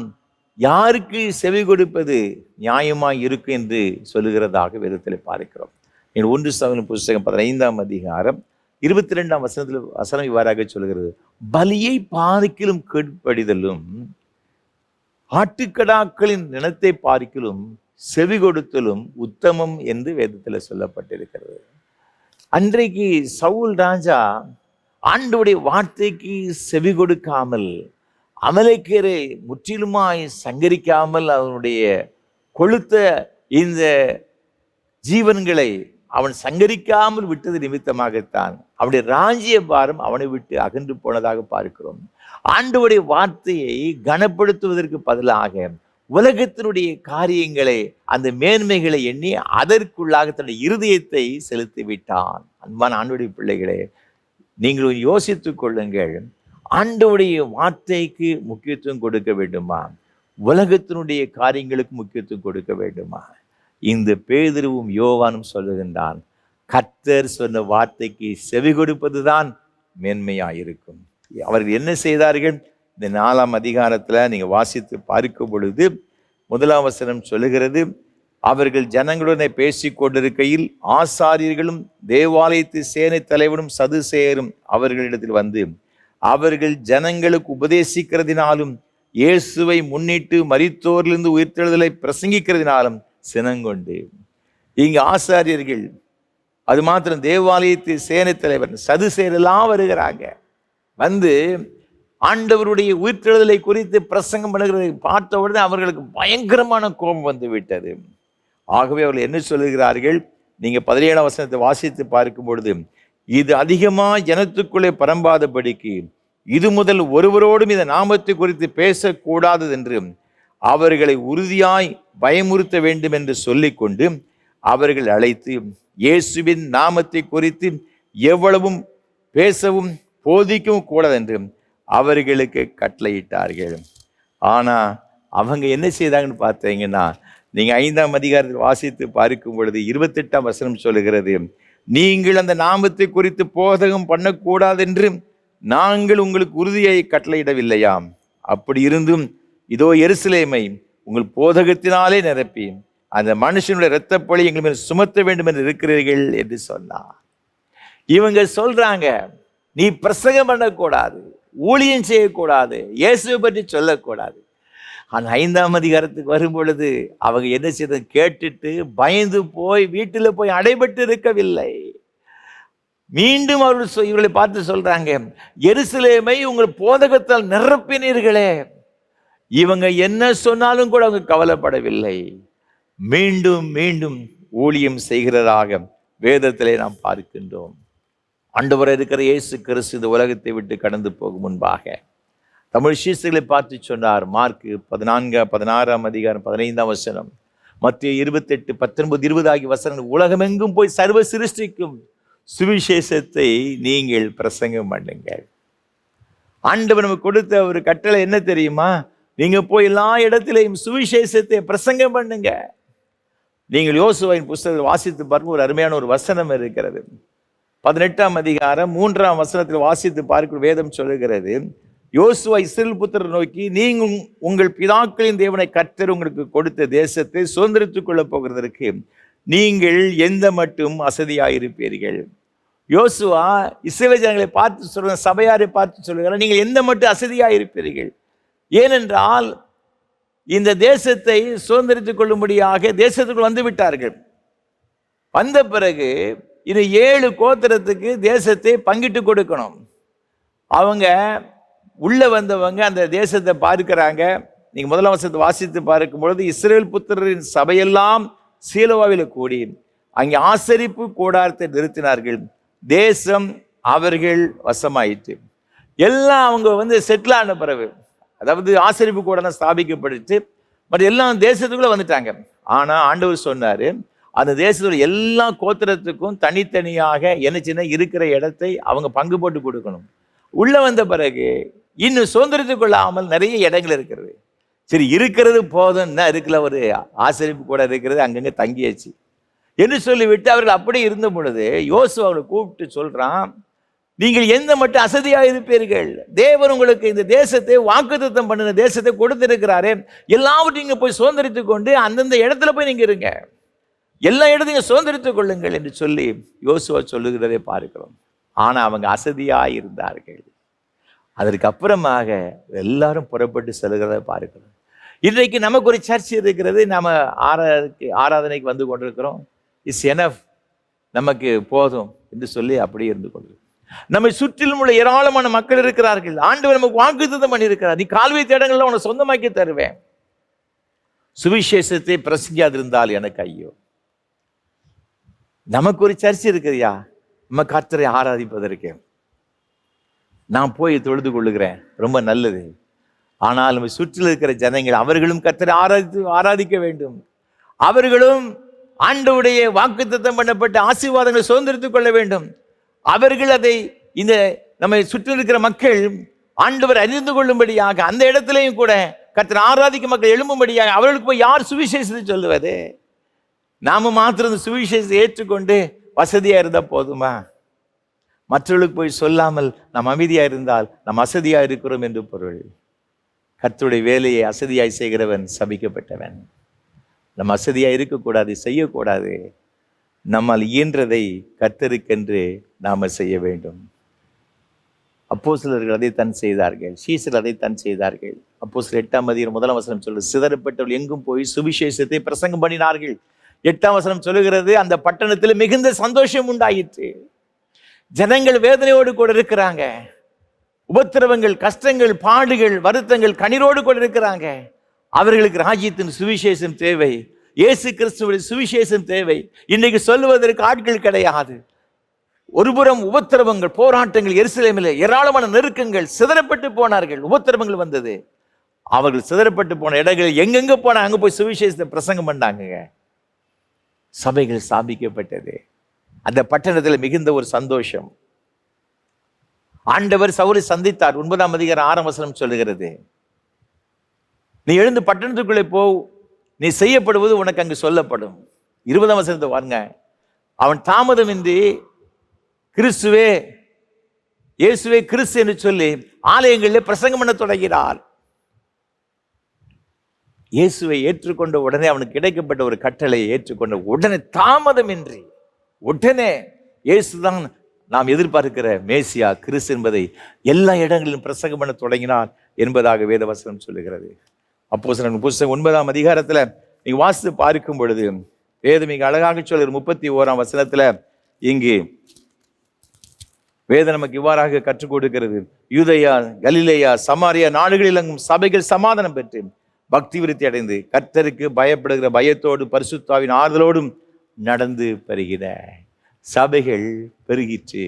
யாருக்கு செவி கொடுப்பது நியாயமாய் இருக்கும் என்று சொல்லுகிறதாக வேதத்தில் பார்க்கிறோம். 1 சாமுவேல் புஸ்தகம் 15ஆம் அதிகாரம் 22ஆம் வசனம் இவ்வாறாக சொல்கிறது, பலியை பார்க்கிலும் கீழ்ப்படிதலும் ஆட்டுக்கடாக்களின் நிலத்தை பார்க்கிலும் செவி கொடுத்தலும் உத்தமம் என்று வேதத்தில் சொல்லப்பட்டிருக்கிறது. அன்றைக்கு சவுல் ராஜா ஆண்டவருடைய வார்த்தைக்கு செவி கொடுக்காமல், அமலேக்கியரை முற்றிலுமாய் சங்கரிக்காமல், அவனுடைய கொழுத்த இந்த ஜீவன்களை அவன் சங்கரிக்காமல் விட்டது நிமித்தமாகத்தான் அவனுடைய ராஜ்ய பாரம் அவனை விட்டு அகன்று போனதாக பார்க்கிறோம். ஆண்டவருடைய வார்த்தையை கனப்படுத்துவதற்கு பதிலாக உலகத்தினுடைய காரியங்களை, அந்த மேன்மைகளை எண்ணி அதற்குள்ளாக தன்னுடைய இருதயத்தை செலுத்தி விட்டான். அன்பான ஆண்டவருடைய பிள்ளைகளே, நீங்கள் யோசித்துக் கொள்ளுங்கள், ஆண்டவருடைய வார்த்தைக்கு முக்கியத்துவம் கொடுக்க வேண்டுமா, உலகத்தினுடைய காரியங்களுக்கு முக்கியத்துவம் கொடுக்க வேண்டுமா? இந்த பேதுருவும் யோவானும் சொல்லுகின்றான், கர்த்தர் சொன்ன வார்த்தைக்கு செவி கொடுப்பதுதான் மேன்மையாயிருக்கும். அவர்கள் என்ன செய்தார்கள்? இந்த 4ஆம் அதிகாரத்தில் நீங்கள் வாசித்து பார்க்கும் பொழுது 1ஆம் வசனம் சொல்லுகிறது, அவர்கள் ஜனங்களுடன் பேசிக் கொண்டிருக்கையில் ஆசாரியர்களும் தேவாலயத்து சேனை தலைவனும் சதுசேயரும் அவர்களிடத்தில் வந்து அவர்கள் ஜனங்களுக்கு உபதேசிக்கிறதினாலும் இயேசுவை முன்னிட்டு மரித்தோரிலிருந்து உயிர்த்தெழுதலை பிரசங்கிக்கிறதினாலும் சினங்கொண்டு. இங்கு ஆசாரியர்கள், அது மாத்திரம் தேவாலயத்து சேனை தலைவர் சதுசேயர் எல்லாம் வருகிறாங்க. வந்து ஆண்டவருடைய உயிர்த்தெழுதலை குறித்து பிரசங்கம் பண்ணுகிறதை பார்த்த உடனே அவர்களுக்கு பயங்கரமான கோபம் வந்து விட்டது. ஆகவே அவர்கள் என்ன சொல்லுகிறார்கள்? நீங்க 17ஆம் வசனத்தை வாசித்து பார்க்கும் பொழுது, இது அதிகமாக ஜனத்துக்குள்ளே பரம்பாதபடிக்கு இது முதல் ஒருவரோடும் இந்த நாமத்தை குறித்து பேசக்கூடாது என்று அவர்களை உறுதியாய் பயமுறுத்த வேண்டும் என்று சொல்லிக்கொண்டு அவர்கள் அழைத்து இயேசுவின் நாமத்தை குறித்து எவ்வளவும் பேசவும் போதிக்கவும் கூடாது என்று அவர்களுக்கு கட்டளையிட்டார்கள். ஆனா அவங்க என்ன செய்தாங்கன்னு பார்த்தீங்கன்னா, நீங்க 5ஆம் அதிகாரத்தில் வாசித்து பார்க்கும் பொழுது 28ஆம் வசனம் சொல்லுகிறது, நீங்கள் அந்த நாமத்தை குறித்து போதகம் பண்ணக்கூடாது என்று நாங்கள் உங்களுக்கு உறுதியை கட்டளையிடவில்லையாம். அப்படி இருந்தும் இதோ எருசலேமை உங்கள் போதகத்தினாலே நிரப்பி அந்த மனுஷனுடைய இரத்தப்பழி எங்கள் மேல் சுமத்த வேண்டும் என்று இருக்கிறீர்கள் என்று சொன்னார். இவங்க சொல்றாங்க, நீ பிரசங்கம் பண்ணக்கூடாது, ஊழியம் செய்யக்கூடாது, இயேசுவை பற்றி சொல்லக்கூடாது. ஆனால் 5ஆம் அதிகாரத்துக்கு வரும் பொழுது அவங்க என்ன செய்த கேட்டுட்டு பயந்து போய் வீட்டில் போய் அடைபட்டு இருக்கவில்லை. மீண்டும் அவர்கள் இவர்களை பார்த்து சொல்றாங்க, எருசலேமை உங்கள் போதகத்தால் நிரப்பினீர்களே. இவங்க என்ன சொன்னாலும் கூட அவங்க கவலைப்படவில்லை. மீண்டும் மீண்டும் ஊழியம் செய்கிறதாக வேதத்திலே நாம் பார்க்கின்றோம். ஆண்டவர் இருக்கிற இயேசு கிறிஸ்து இந்த உலகத்தை விட்டு கடந்து போகும் முன்பாக தமிழ் சீசர்களை பார்த்து சொன்னார். மார்க் 16ஆம் அதிகாரம் 15ஆம் வசனம், மத்தேயு 28, 19, 20 ஆகிய வசனங்கள், உலகமெங்கும் போய் சர்வ சிருஷ்டிக்கும் சுவிசேஷத்தை நீங்கள் பிரசங்கம் பண்ணுங்கள். ஆண்டவர் நமக்கு கொடுத்த ஒரு கட்டளை என்ன தெரியுமா? நீங்க போய் எல்லா இடத்திலையும் சுவிசேஷத்தை பிரசங்கம் பண்ணுங்க. நீங்கள் யோசுவாவின் புஸ்தகத்தை வாசித்து பார்க்கும் ஒரு அருமையான ஒரு வசனம் இருக்கிறது. 18ஆம் அதிகாரம் 3ஆம் வசனத்தில் வாசித்து பார்க்கும் வேதம் சொல்லுகிறது, யோசுவா இஸ்ரவேல் புத்திரரை நோக்கி, நீங்கள் உங்கள் பிதாக்களின் தேவனை கர்த்தர் உங்களுக்கு கொடுத்த தேசத்தை சுதந்திரித்துக் கொள்ளப் போகிறதற்கு நீங்கள் எந்த மட்டும் அசதியாயிருப்பீர்கள். யோசுவா இஸ்ரவேல் ஜனங்களை பார்த்து சொல்ற, சபையாரை பார்த்து சொல்லுகிறார், நீங்கள் எந்த மட்டும் அசதியாயிருப்பீர்கள். ஏனென்றால் இந்த தேசத்தை சுதந்திரித்துக் கொள்ளும்படியாக தேசத்துக்குள் வந்து விட்டார்கள். வந்த பிறகு இது 7 கோத்திரத்துக்கு தேசத்தை பங்கிட்டு கொடுக்கணும். அவங்க உள்ள வந்தவங்க அந்த தேசத்தை பார்க்கிறாங்க. நீங்க 1ஆம் வசனத்தை வாசித்து பார்க்கும் பொழுது, இஸ்ரவேல் புத்திரரின் சபையெல்லாம் சீலோவாவில் கூடி அங்கே ஆசரிப்பு கூடாரத்தை நிறுத்தினார்கள். தேசம் அவர்கள் வசமாயிற்று. எல்லாம் அவங்க செட்டில் ஆன பிறகு, அதாவது ஆசரிப்பு கூடாரம் ஸ்தாபிக்கப்பட்டு மற்ற எல்லாம் தேசத்துக்குள்ள வந்துட்டாங்க. ஆனா ஆண்டவர் சொன்னாரு, அந்த தேசத்தோட எல்லா கோத்திரத்துக்கும் தனித்தனியாக என்ன சின்ன இருக்கிற இடத்தை அவங்க பங்கு போட்டு கொடுக்கணும். உள்ள வந்த பிறகு இன்னும் சுதந்திரத்துக் கொள்ளாமல் நிறைய இடங்கள் இருக்கிறது. சரி, இருக்கிறது போதும் தான், இருக்கிற ஒரு ஆசரிப்பு கூட இருக்கிறது, அங்கங்கே தங்கியாச்சு என்று சொல்லிவிட்டு அவர்கள் அப்படியே இருந்த பொழுது யோசுவா அவங்களை கூப்பிட்டு சொல்றான், நீங்கள் எந்த மட்டும் அசதியாக இருப்பீர்கள்? தேவன் உங்களுக்கு இந்த தேசத்தை, வாக்குத்தத்தம் பண்ணின தேசத்தை கொடுத்திருக்கிறாரே, எல்லாவற்றையும் நீங்க போய் சுதந்திரித்துக் கொண்டு அந்தந்த இடத்துல போய் நீங்க இருங்க, எல்லா இடத்தையும் சுதந்திரித்துக் கொள்ளுங்கள் என்று சொல்லி யோசுவா சொல்லுகிறதை பார்க்கிறோம். ஆனா அவங்க அசதியாக இருந்தார்கள். அதற்கு அப்புறமாக எல்லாரும் புறப்பட்டு செல்கிறத பார்க்கிறோம். இன்றைக்கு நமக்கு ஒரு சர்ச் இருக்கிறது, நம்ம ஆராதனைக்கு வந்து கொண்டிருக்கிறோம். இட்ஸ் எனஃப், நமக்கு போதும் என்று சொல்லி அப்படியே இருந்து கொள்கிறோம். நம்மை சுற்றிலும் உள்ள ஏராளமான மக்கள் இருக்கிறார்கள். ஆண்டவர் நமக்கு வாக்குத்தத்தம் பண்ணியிருக்கிறார், நீ கால்வை தேடங்கள்ல உன்னை சொந்தமாக்கி தருவேன். சுவிசேஷத்தை பிரசங்கியாதிருந்தால் எனக்கு ஐயோ. நமக்கு ஒரு சர்ச் இருக்குதுயா, நம்ம கர்த்தரை ஆராதிப்பதற்கு நான் போய் தொழுது கொள்ளுகிறேன், ரொம்ப நல்லது. ஆனால் நம்ம சுற்றில் இருக்கிற ஜனங்கள் அவர்களும் கர்த்தரை ஆராதிக்க வேண்டும். அவர்களும் ஆண்டவருடைய வாக்குத்தத்தம் பண்ணப்பட்ட ஆசீர்வாதங்களை சுதந்திரித்துக் கொள்ள வேண்டும். அவர்கள் அதை இந்த நம்மை சுற்றி இருக்கிற மக்கள் ஆண்டவர் அறிந்து கொள்ளும்படியாக, அந்த இடத்திலையும் கூட கர்த்தரை ஆராதிக்கும் மக்கள் எழும்பும்படியாக அவர்களுக்கு போய் யார் சுவிசேஷத்தை சொல்லுவது? நாம மாத்திரம் சுவிசேஷத்தை ஏற்றுக்கொண்டு வசதியா இருந்தா போதுமா? மற்றவர்களுக்கு போய் சொல்லாமல் நாம் அமைதியா இருந்தால் நாம் அசதியா இருக்கிறோம் என்று பொருள். கர்த்தருடைய வேலையை அசதியாய் செய்கிறவன் சபிக்கப்பட்டவன். நம்ம அசதியா இருக்கக்கூடாது, செய்யக்கூடாது. நம்மால் இயன்றதை கர்த்தருக்கென்று நாம செய்ய வேண்டும். அப்போஸ்தலர்கள் அதைத்தான் செய்தார்கள், சீசர்கள் அதைத்தான் செய்தார்கள். அப்போஸ்தலர் 8ஆம் அதிகாரம் 1ஆம் வசனம் சொல்லுது, சிதறப்பட்டவர்கள் எங்கும் போய் சுவிசேஷத்தை பிரசங்கம் பண்ணினார்கள். 8ஆம் வசனம் சொல்லுகிறது, அந்த பட்டணத்தில் மிகுந்த சந்தோஷம் உண்டாயிற்று. ஜனங்கள் வேதனையோடு கூட இருக்கிறாங்க, உபத்திரவங்கள், கஷ்டங்கள், பாடுகள், வருத்தங்கள், கண்ணீரோடு கூட இருக்கிறாங்க. அவர்களுக்கு ராஜ்யத்தின் சுவிசேஷம் தேவை, இயேசு கிறிஸ்துவின் சுவிசேஷம் தேவை. இன்னைக்கு சொல்லுவதற்கு ஆட்கள் கிடையாது. ஒருபுறம் உபத்திரவங்கள், போராட்டங்கள், எருசலேமில் ஏராளமான நெருக்கங்கள், சிதறப்பட்டு போனார்கள். உபத்திரவங்கள் வந்தது. அவர்கள் சிதறப்பட்டு போன இடங்களில் எங்கெங்க போனா அங்க போய் சுவிசேஷத்தை பிரசங்கம் பண்ணாங்க. சபைகள் ஸ்தாபிக்கப்பட்டது. அந்த பட்டணத்தில் மிகுந்த ஒரு சந்தோஷம். ஆண்டவர் சவுலை சந்தித்தார். 9ஆம் அதிகாரம் 6ஆம் வசனம் சொல்லுகிறது, நீ எழுந்து பட்டணத்துக்குள்ளே போ, நீ செய்யப்படுவது உனக்கு அங்கு சொல்லப்படும். 20ஆம் வசனத்தை வாருங்க, அவன் தாமதமின்றி கிறிஸ்துவே, இயேசுவே கிறிஸ்து என்று சொல்லி ஆலயங்களில் பிரசங்கம் பண்ண தொடங்கினார். இயேசுவை ஏற்றுக்கொண்ட உடனே அவனுக்கு கிடைக்கப்பட்ட ஒரு கட்டளையை ஏற்றுக்கொண்ட உடனே, தாமதமின்றி உடனே இயேசுதான் நாம் எதிர்பார்க்கிற மேசியா கிறிஸ்து என்பதை எல்லா இடங்களிலும் பிரசங்கம் பண்ண தொடங்கினார் என்பதாக வேதவசனம் சொல்லுகிறது. அப்போஸ்தலர் புத்தகம் 9ஆம் அதிகாரத்துல நீங்க வாசித்து பார்க்கும் பொழுது வேதம் மிக அழகாக சொல்லுற 31ஆம் வசனத்துல இங்கு வேதம் நமக்கு இவ்வாறாக கற்றுக் கொடுக்கிறது, யூதேயா, கலிலேயா, சமாரியா நாடுகளிலும் சபைகள் சமாதானம் பெற்று பக்தி விருத்தி அடைந்து கர்த்தருக்கு பயப்படுகிற பயத்தோடு பரிசுத்தாவின் ஆறுதலோடும் நடந்து பெறுகிற சபைகள் பெருகிற்று,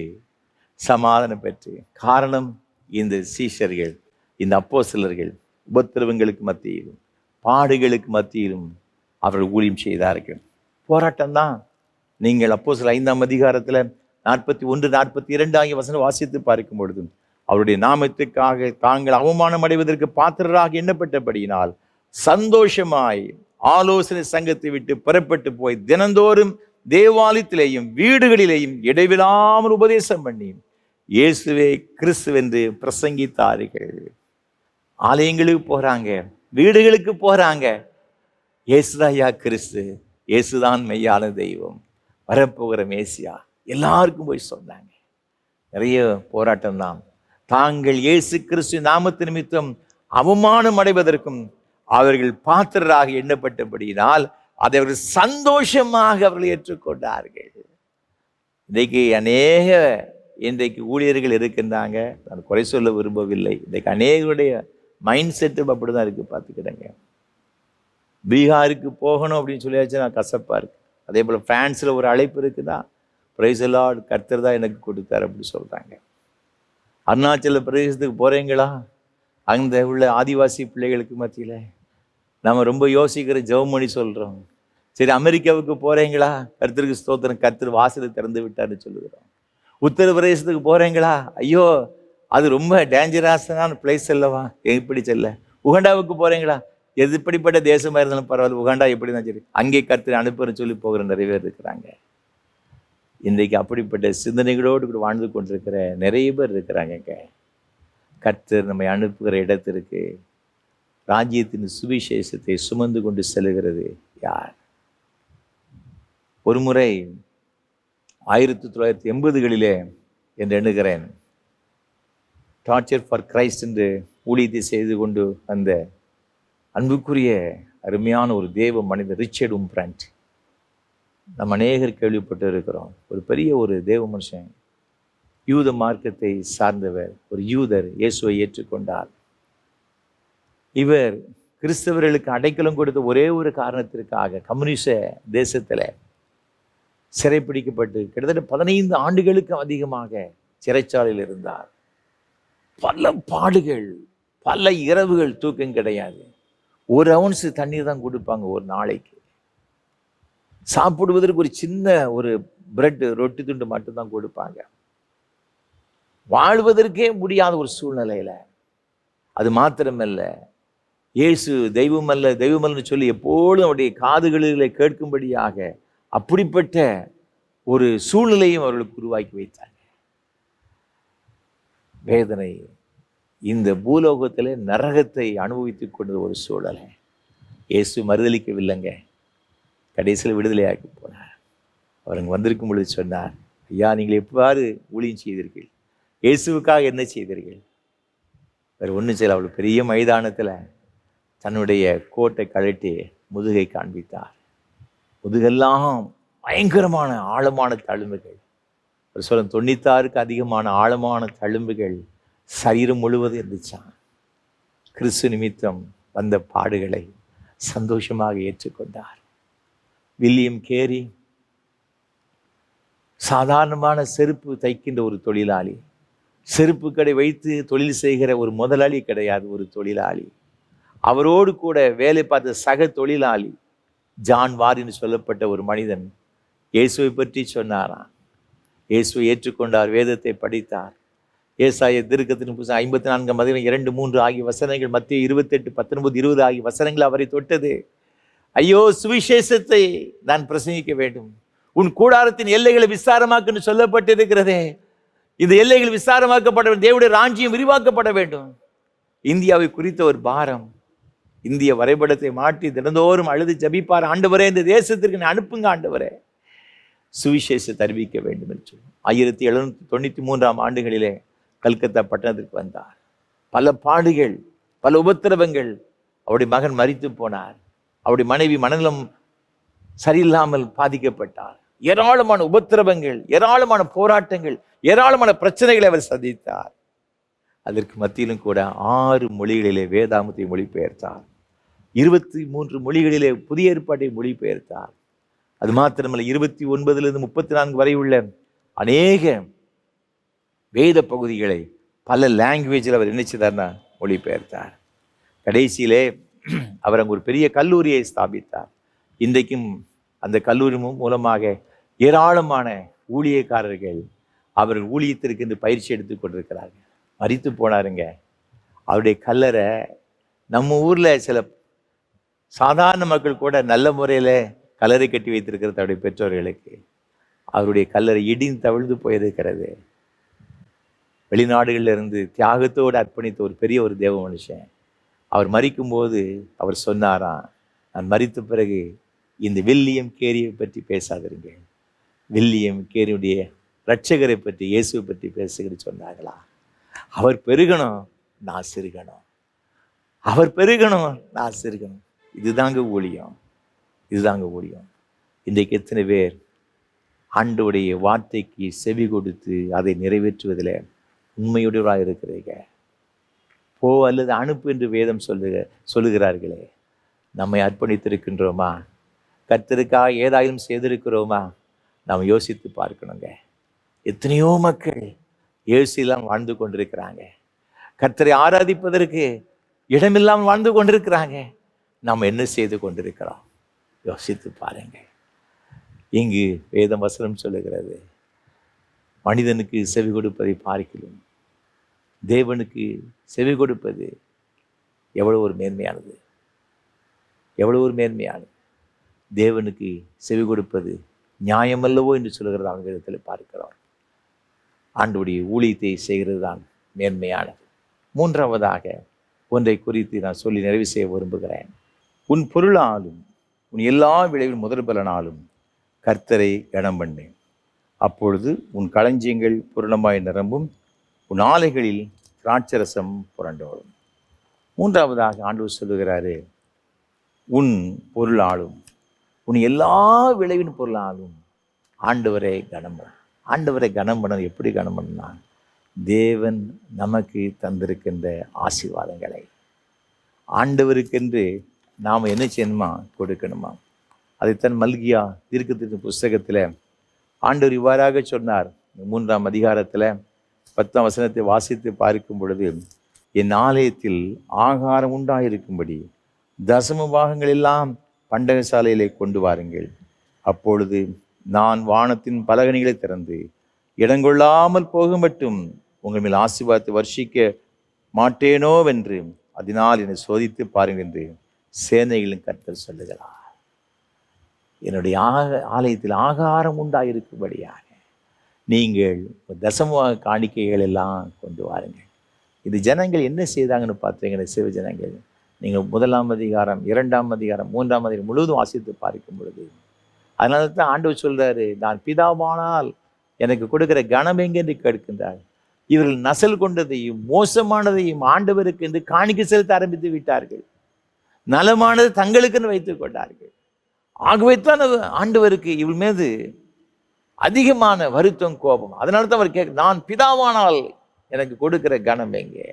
சமாதானம் பெற்று. காரணம், இந்த சீஷர்கள், இந்த அப்போஸ்தலர்கள் உபத்திரவங்களுக்கு மத்தியிலும் பாடுகளுக்கு மத்தியிலும் அவர்கள் ஊழியம் செய்தார்கள். போராட்டம் தான். நீங்கள் அப்போஸ்தலர் 5ஆம் அதிகாரத்துல 41, 42 ஆகிய வசனம் வாசித்து பார்க்கும் பொழுது, அவருடைய நாமத்துக்காக தாங்கள் அவமானம் அடைவதற்கு பாத்திரராக எண்ணப்பட்டபடியினால் சந்தோஷமாய் ஆலோசனை சங்கத்தை விட்டு புறப்பட்டு போய் தினந்தோறும் தேவாலயத்திலேயும் வீடுகளிலேயும் இடைவிடாமல் உபதேசம் பண்ணி இயேசுவே கிறிஸ்துவென்று பிரசங்கித்தார்கள். ஆலயங்களுக்கு போறாங்க, வீடுகளுக்கு போறாங்க, இயேசுதாயா கிறிஸ்து, இயேசுதான் மெய்யான தெய்வம், வரப்போகிற மேசியா, எல்லாருக்கும் போய் சொன்னாங்க. நிறைய போராட்டம் தான். தாங்கள் இயேசு கிறிஸ்து நாமத்து நிமித்தம் அவமானம் அடைவதற்கும் அவர்கள் பாத்திரராக எண்ணப்பட்டபடியினால் அதை அவர்கள் சந்தோஷமாக அவர்கள் ஏற்றுக்கொண்டார்கள். இன்றைக்கு ஊழியர்கள் இருக்கின்றாங்க, நான் குறை சொல்ல விரும்பவில்லை. இன்றைக்கு அநேகருடைய மைண்ட் செட்டு அப்படிதான் இருக்கு. பார்த்துக்கிட்டேங்க, பீகாருக்கு போகணும் அப்படின்னு சொல்லியாச்சு, நான் கசப்பா இருக்கு. அதே போல பிரான்ஸ்ல ஒரு அழைப்பு இருக்குதான், பிரைஸ் தி லார்ட், கர்த்தர் தான் எனக்கு கொடுத்தார் அப்படி சொல்றாங்க. அருணாச்சல பிரதேசத்துக்கு போறீங்களா, அங்கே உள்ள ஆதிவாசி பிள்ளைகளுக்கு மத்தியில் நம்ம ரொம்ப யோசிக்கிற ஜெபமணி சொல்கிறோம். சரி, அமெரிக்காவுக்கு போகிறீங்களா, கர்த்தருக்கு ஸ்தோத்திரம், கர்த்தர் வாசலை திறந்து விட்டார்னு சொல்லுகிறோம். உத்தரப்பிரதேசத்துக்கு போகிறீங்களா, ஐயோ அது ரொம்ப டேஞ்சரஸான பிளேஸ் அல்லவா, எப்படி செல்ல. உகண்டாவுக்கு போகிறீங்களா, எது எப்படிப்பட்ட தேசமாக இருந்தாலும் பரவாயில்ல, உகண்டா எப்படி தான் சரி, அங்கே கர்த்தர் அனுப்புறன்னு சொல்லி போகிற நிறைய பேர் இருக்கிறாங்க. இன்றைக்கு அப்படிப்பட்ட சிந்தனைகளோடு கூட வாழ்ந்து கொண்டிருக்கிற நிறைய பேர் இருக்கிறாங்க. கர்த்தர் நம்மை அனுப்புகிற இடத்திற்கு ராஜ்யத்தின் சுவிசேஷத்தை சுமந்து கொண்டு செல்கிறது யார்? ஒரு முறை 1980களிலே என்று எண்ணுகிறேன், டார்ச்சர் ஃபார் கிரைஸ்ட் என்று ஊழியத்தை செய்து கொண்டு அந்த அன்புக்குரிய அருமையான ஒரு தேவ மனிதர் ரிச்சர்ட் உம்பிராண்ட், நம்ம அநேகர் கேள்விப்பட்டு இருக்கிறோம். ஒரு பெரிய ஒரு தேவ மனுஷன், யூத மார்க்கத்தை சார்ந்தவர், ஒரு யூதர், இயேசுவை ஏற்றுக்கொண்டார். இவர் கிறிஸ்தவர்களுக்கு அடைக்கலம் கொடுத்த ஒரே ஒரு காரணத்திற்காக கம்யூனிச தேசத்தில் சிறைப்பிடிக்கப்பட்டு கிட்டத்தட்ட 15 ஆண்டுகளுக்கு அதிகமாக சிறைச்சாலையில் இருந்தார். பல பாடுகள், பல இரவுகள், தூக்கம் கிடையாது. 1 ounce தண்ணீர் தான் கொடுப்பாங்க ஒரு நாளைக்கு. சாப்பிடுவதற்கு ஒரு சின்ன ஒரு பிரெட், ரொட்டி துண்டு மட்டும்தான் கொடுப்பாங்க. வாழ்வதற்கே முடியாத ஒரு சூழ்நிலையில, அது மாத்திரமல்ல, இயேசு தெய்வம் அல்ல தெய்வம் அல்லன்னு சொல்லி எப்பொழுதும் அவருடைய காதுகளிலே கேட்கும்படியாக அப்படிப்பட்ட ஒரு சூழ்நிலையும் அவர்களுக்கு உருவாக்கி வைத்தாங்க. வேதனை, இந்த பூலோகத்திலே நரகத்தை அனுபவித்துக் கொண்ட ஒரு சூழலை இயேசு மறுதளிக்கவில்லைங்க. கடைசியில் விடுதலையாக்கி போனார். அவர் அங்கே வந்திருக்கும் பொழுது சொன்னார், ஐயா, நீங்கள் எவ்வாறு ஊழியம் செய்தீர்கள்? இயேசுவுக்காக என்ன செய்தீர்கள்? வேறு ஒன்றும் செய்யல. அவ்வளோ பெரிய மைதானத்தில் தன்னுடைய கோட்டை கழட்டி முதுகை காண்பித்தார். முதுகெல்லாம் பயங்கரமான ஆழமான தழும்புகள். ஒரு சொல்ல 96க்கு அதிகமான ஆழமான தழும்புகள் சரீரம் முழுவதும் இருந்துச்சான். கிறிஸ்து நிமித்தம் வந்த பாடுகளை சந்தோஷமாக ஏற்றுக்கொண்டார். வில்லியம் கேரி சாதாரணமான செருப்பு தைக்கின்ற ஒரு தொழிலாளி, செருப்பு கடை வைத்து தொழில் செய்கிற ஒரு முதலாளி கிடையாது, ஒரு தொழிலாளி. அவரோடு கூட வேலை பார்த்த சக தொழிலாளி ஜான் வாரின்னு சொல்லப்பட்ட ஒரு மனிதன் இயேசுவை பற்றி சொன்னாராம். இயேசுவை ஏற்றுக்கொண்டார், வேதத்தை படித்தார். ஏசாயா தீர்க்கதரிசன புத்தகம் 54 2, 3 ஆகிய வசனங்கள், மத்திய 28, 19, 20 ஆகிய வசனங்கள் அவரை தொட்டது. ஐயோ, சுவிசேஷத்தை நான் பிரசங்கிக்க வேண்டும், உன் கூடாரத்தின் எல்லைகளை விசாரமாக்குன்னு சொல்லப்பட்டிருக்கிறதே. இந்த எல்லைகள் விசாரமாக்கப்பட வேண்டும், தேவனுடைய ராஜ்யம் விரிவாக்கப்பட வேண்டும். இந்தியாவை குறித்த ஒரு பாரம். இந்திய வரைபடத்தை மாற்றி தினந்தோறும் அழுது ஜபிப்பார், ஆண்டவரே இந்த தேசத்திற்கு அனுப்புங்க ஆண்டவரே, சுவிசேஷத்தை அறிவிக்க வேண்டும் என்று சொல்லி 1793 ஆண்டுகளிலே கல்கத்தா பட்டணத்திற்கு வந்தார். பல பாடுகள், பல உபத்திரவங்கள். அவருடைய மகன் மரித்து போனார். அவருடைய மனைவி மனநலம் சரியில்லாமல் பாதிக்கப்பட்டார். ஏராளமான உபத்திரவங்கள், ஏராளமான போராட்டங்கள், ஏராளமான பிரச்சனைகளை அவர் சந்தித்தார். அதற்கு மத்தியிலும் கூட 6 மொழிகளிலே வேதாமத்தை மொழிபெயர்த்தார். 23 மொழிகளிலே புதிய ஏற்பாட்டை மொழிபெயர்த்தார். அது மாத்திரமல்ல, 29 34 வரை உள்ள அநேக வேத பகுதிகளை பல லாங்குவேஜில் அவர் நினைச்சதார்னா மொழிபெயர்த்தார். கடைசியிலே அவர் அங்கு ஒரு பெரிய கல்லூரியை ஸ்தாபித்தார். இன்றைக்கும் அந்த கல்லூரி மூலமாக ஏராளமான ஊழியக்காரர்கள் அவர்கள் ஊழியத்திற்கு என்று பயிற்சி எடுத்துக் கொண்டிருக்கிறார்கள். மரித்து போனாருங்க. அவருடைய கல்லறை நம்ம ஊரில் சில சாதாரண மக்கள் கூட நல்ல முறையில் கல்லறை கட்டி வைத்திருக்கிறது. அவருடைய பெற்றோர்களுக்கு அவருடைய கல்லறை இடிந்து தவிழ்ந்து போயிருக்கிறது. வெளிநாடுகளில் இருந்து தியாகத்தோடு அர்ப்பணித்த ஒரு பெரிய ஒரு தேவ மனுஷன். அவர் மரிக்கும்போது அவர் சொன்னாராம், நான் மரித்த பிறகு இந்த வில்லியம் கேரியை பற்றி பேசாதீங்க, வில்லியம் கேரியுடைய இரட்சகரை பற்றி, இயேசுவை பற்றி பேசுகிறது சொன்னாங்களா. அவர் பெருகணும், நான் சிறுகணும், அவர் பெருகணும், நான் சிறுகணும். இதுதாங்க ஊழியம், இதுதாங்க ஊழியம். இன்றைக்கு எத்தனை பேர் ஆண்டவருடைய வார்த்தைக்கு செவி கொடுத்து அதை நிறைவேற்றுவதில் உண்மையுடையவராக இருக்கிறீங்க? போ அல்லது அனுப்பு என்று வேதம் சொல்லுகிறார்களே, நம்மை அர்ப்பணித்திருக்கின்றோமா? கர்த்தருக்காக ஏதாயும் செய்திருக்கிறோமா? நாம் யோசித்து பார்க்கணுங்க. எத்தனையோ மக்கள் இயேசுலாம் வாழ்ந்து கொண்டிருக்கிறாங்க, கர்த்தரை ஆராதிப்பதற்கு இடமில்லாமல் வாழ்ந்து கொண்டிருக்கிறாங்க. நாம் என்ன செய்து கொண்டிருக்கிறோம்? யோசித்து பாருங்க. இங்கு வேதம் வசனம் சொல்லுகிறது, மனிதனுக்கு செவி கொடுப்பதை பார்க்கிலும் தேவனுக்கு செவி கொடுப்பது எவ்வளோ ஒரு மேன்மையானது, எவ்வளோ ஒரு மேன்மையானது. தேவனுக்கு செவி கொடுப்பது நியாயமல்லவோ என்று சொல்லுகிறது அவன் விதத்தில் பார்க்கிறோம். ஆண்டவருடைய ஊழியத்தை செய்கிறது தான் மேன்மையானது. மூன்றாவதாக ஒன்றை குறித்து நான் சொல்லி நிறைவு செய்ய விரும்புகிறேன். உன் பொருளாலும் உன் எல்லா விளைவின் முதல் பலனாலும் கர்த்தரை கனம் பண்ணு. அப்பொழுது உன் களஞ்சியங்கள் பூரணமாய் நிரம்பும், உன் ஆலைகளில் திராட்சரசம் புரண்டோடும். மூன்றாவதாக ஆண்டவர் சொல்லுகிறாரு, உன் பொருளாலும் உன் எல்லா விளைவின் பொருளாலும் ஆண்டவரை கனம் பண்ண. ஆண்டவரை கனம் பண்ண எப்படி கனம் பண்ணா? தேவன் நமக்கு தந்திருக்கின்ற ஆசீர்வாதங்களை ஆண்டவருக்கென்று நாம் என்ன செய்யணுமா? கொடுக்கணுமா? அதைத்தான் மல்கியா தீர்க்கதரிசி புஸ்தகத்தில் ஆண்டவர் இவ்வாறாக சொன்னார். 3ஆம் அதிகாரத்தில் 10ஆம் வசனத்தை வாசித்து பார்க்கும் பொழுது, என் ஆலயத்தில் ஆகாரம் உண்டாயிருக்கும்படி தசம பாகங்கள் எல்லாம் பண்டகசாலையிலே கொண்டு வாருங்கள். அப்பொழுது நான் வானத்தின் பலகணிகளை திறந்து இடங்கொள்ளாமல் போக மட்டும் உங்கள் மேல் ஆசீர்வாதத்தை வர்ஷிக்க மாட்டேனோவென்று அதனால் என்னை சோதித்து பாருங்கள் என்று சேனைகளின் கர்த்தர் சொல்லுகிறார். என்னுடைய ஆலயத்தில் ஆகாரம் உண்டாயிருக்கும்படியாக நீங்கள் தசம காணிக்கைகள் எல்லாம் கொண்டு வாருங்கள். இது ஜனங்கள் என்ன செய்தாங்கன்னு பார்த்தீங்கன்னா, சிவ ஜனங்கள், நீங்கள் 1ஆம் அதிகாரம் 2ஆம் அதிகாரம் 3ஆம் அதிகாரம் முழுவதும் வாசித்து பார்க்கும் பொழுது, அதனால தான் ஆண்டவர் சொல்றாரு, நான் பிதாவானால் எனக்கு கொடுக்கிற கனம் எங்கே என்று கேட்கின்றார். இவர்கள் நசல் கொண்டதையும் மோசமானதையும் ஆண்டவருக்கு என்று காணிக்கை செலுத்த ஆரம்பித்து விட்டார்கள். நலமானது தங்களுக்குன்னு வைத்துக் கொண்டார்கள். ஆகவே தான் ஆண்டவருக்கு இவள் மீது அதிகமான வருத்தம், கோபம். அதனால தான் அவர் நான் பிதாவானால் எனக்கு கொடுக்கிற கனம் எங்கே?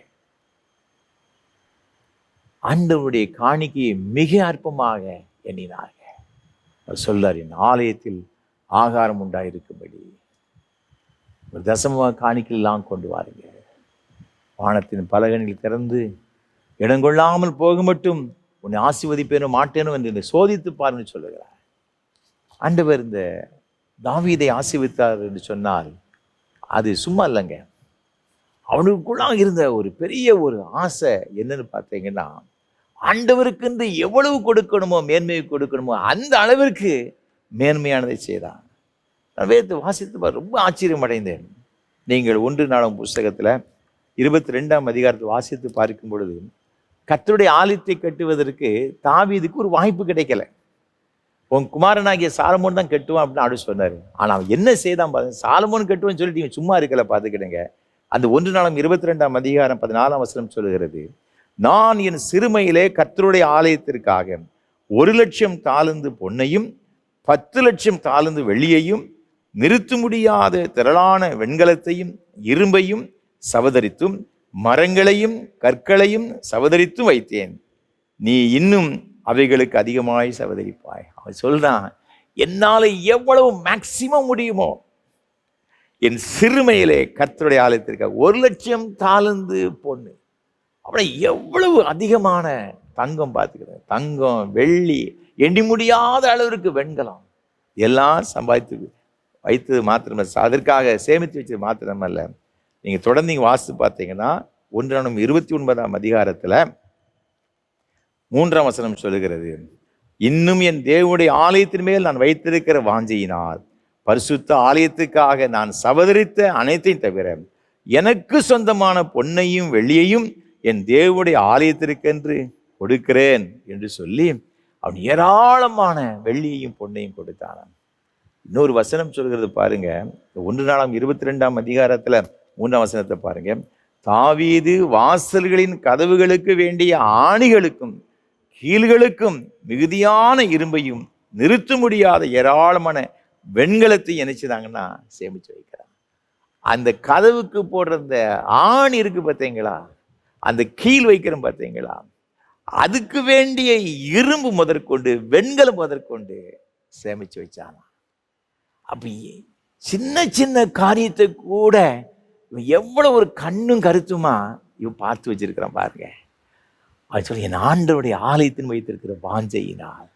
ஆண்டவருடைய காணிக்கையை மிக அற்பமாக எண்ணினார்கள். அவர் சொல்லார், என் ஆலயத்தில் ஆகாரம் உண்டாயிருக்கும்படி ஒரு தசம காணிக்கையெல்லாம் கொண்டு வாருங்க. வானத்தின் பலகணிகள் திறந்து இடங்கொள்ளாமல் போக மட்டும் உன்னை ஆசீர்வதிப்பேனோ மாட்டேனோ என்று சோதித்து பாருன்னு சொல்லுகிறார். ஆண்டவர் இந்த தாவீதை ஆசீர்வதித்தார் என்று சொன்னால் அது சும்மா இல்லைங்க. அவனுக்குள்ளாக இருந்த ஒரு பெரிய ஒரு ஆசை என்னன்னு பார்த்தீங்கன்னா, ஆண்டவருக்கு எவ்வளவு கொடுக்கணுமோ, மேன்மையை கொடுக்கணுமோ அந்த அளவிற்கு மேன்மையானதை செய்தான். நான் வேதத்தை வாசித்து ரொம்ப ஆச்சரியம் அடைந்தேன். நீங்கள் 1 நாளாம் புஸ்தகத்தில் 22ஆம் அதிகாரத்தை வாசித்து பார்க்கும் பொழுது, கர்த்தருடைய ஆலயத்தை கட்டுவதற்கு தாவீதுக்கு ஒரு வாய்ப்பு கிடைக்கல. உன் குமாரனாகிய சாலமோன் தான் கட்டுவான் அப்படின்னு ஆண்டு சொன்னார். ஆனால் அவன் என்ன செய்தான் பாருங்க. சாலமோன் கட்டுவான்னு சொல்லிட்டு நீங்கள் சும்மா இருக்கல, பார்த்துக்கிடுங்க. அந்த 1 நாளாம் 22ஆம் அதிகாரம் 14ஆம் வசனம் சொல்லுகிறது, நான் என் சிறுமையிலே கர்த்தருடைய ஆலயத்திற்காக 1,00,000 தாலந்து பொன்னையும் 10,00,000 தாலந்து வெள்ளியையும் நிறுத்த முடியாத திரளான வெண்கலத்தையும் இரும்பையும் சவதரித்தும் மரங்களையும் கற்களையும் சவதரித்தும் வைத்தேன். நீ இன்னும் அவைகளுக்கு அதிகமாய் சவதரிப்பாய். அவன் சொல்றான், என்னால எவ்வளவு மேக்சிமம் முடியுமோ என் சிறுமையிலே கர்த்தருடைய ஆலயத்திற்காக 1,00,000 தாலந்து பொண்ணு. அப்படியே எவ்வளவு அதிகமான தங்கம் பார்த்துக்கிறேன். தங்கம், வெள்ளி, எண்ணி முடியாத அளவிற்கு வெண்கலம் எல்லாம் சம்பாதித்து வைத்தது மாத்திரமல்ல, அதற்காக சேமித்து வச்சது மாத்திரமல்ல. நீங்கள் தொடர்ந்து நீங்கள் வாசித்து பார்த்தீங்கன்னா 1 29ஆம் அதிகாரத்தில் 3ஆம் வசனம் சொல்லுகிறது, இன்னும் என் தேவனுடைய ஆலயத்தின் மேல் நான் வைத்திருக்கிற வாஞ்சையினால் பரிசுத்த ஆலயத்துக்காக நான் சவதரித்த அனைத்தையும் தவிர எனக்கு சொந்தமான பொன்னையும் வெள்ளியையும் என் தேவனுடைய ஆலயத்திற்கென்று கொடுக்கிறேன் என்று சொல்லி அவன் ஏராளமான வெள்ளியையும் பொன்னையும் கொடுத்தான். இன்னொரு வசனம் சொல்கிறது பாருங்க, 1 நாளாம் 22ஆம் அதிகாரத்தில் 3ஆம் வசனத்தை பாருங்க, தாவீது வாசல்களின் கதவுகளுக்கு வேண்டிய ஆணிகளுக்கும் கீழ்களுக்கும் மிகுதியான இரும்பையும் நிறுத்த முடியாத ஏராளமான வெண்கலத்தை நினைச்சுதாங்கன்னா சேமிச்சு வைக்கிறான். அந்த கதவுக்கு போடுற அந்த ஆணி இருக்கு பார்த்தீங்களா, அந்த கீழ் வைக்கிறோம் பார்த்தீங்களா, அதுக்கு வேண்டிய இரும்பு முதற்கொண்டு வெண்கலம் முதற்கொண்டு சேமிச்சு வச்சானா. அப்படி சின்ன சின்ன காரியத்தை கூட இவன் எவ்வளவு ஒரு கண்ணும் கருத்துமா இவன் பார்த்து வச்சிருக்கிறான் பாருங்க. அது சொல்லி என் ஆண்டவருடைய ஆலயத்தின் வைத்திருக்கிற வாஞ்சையினால்.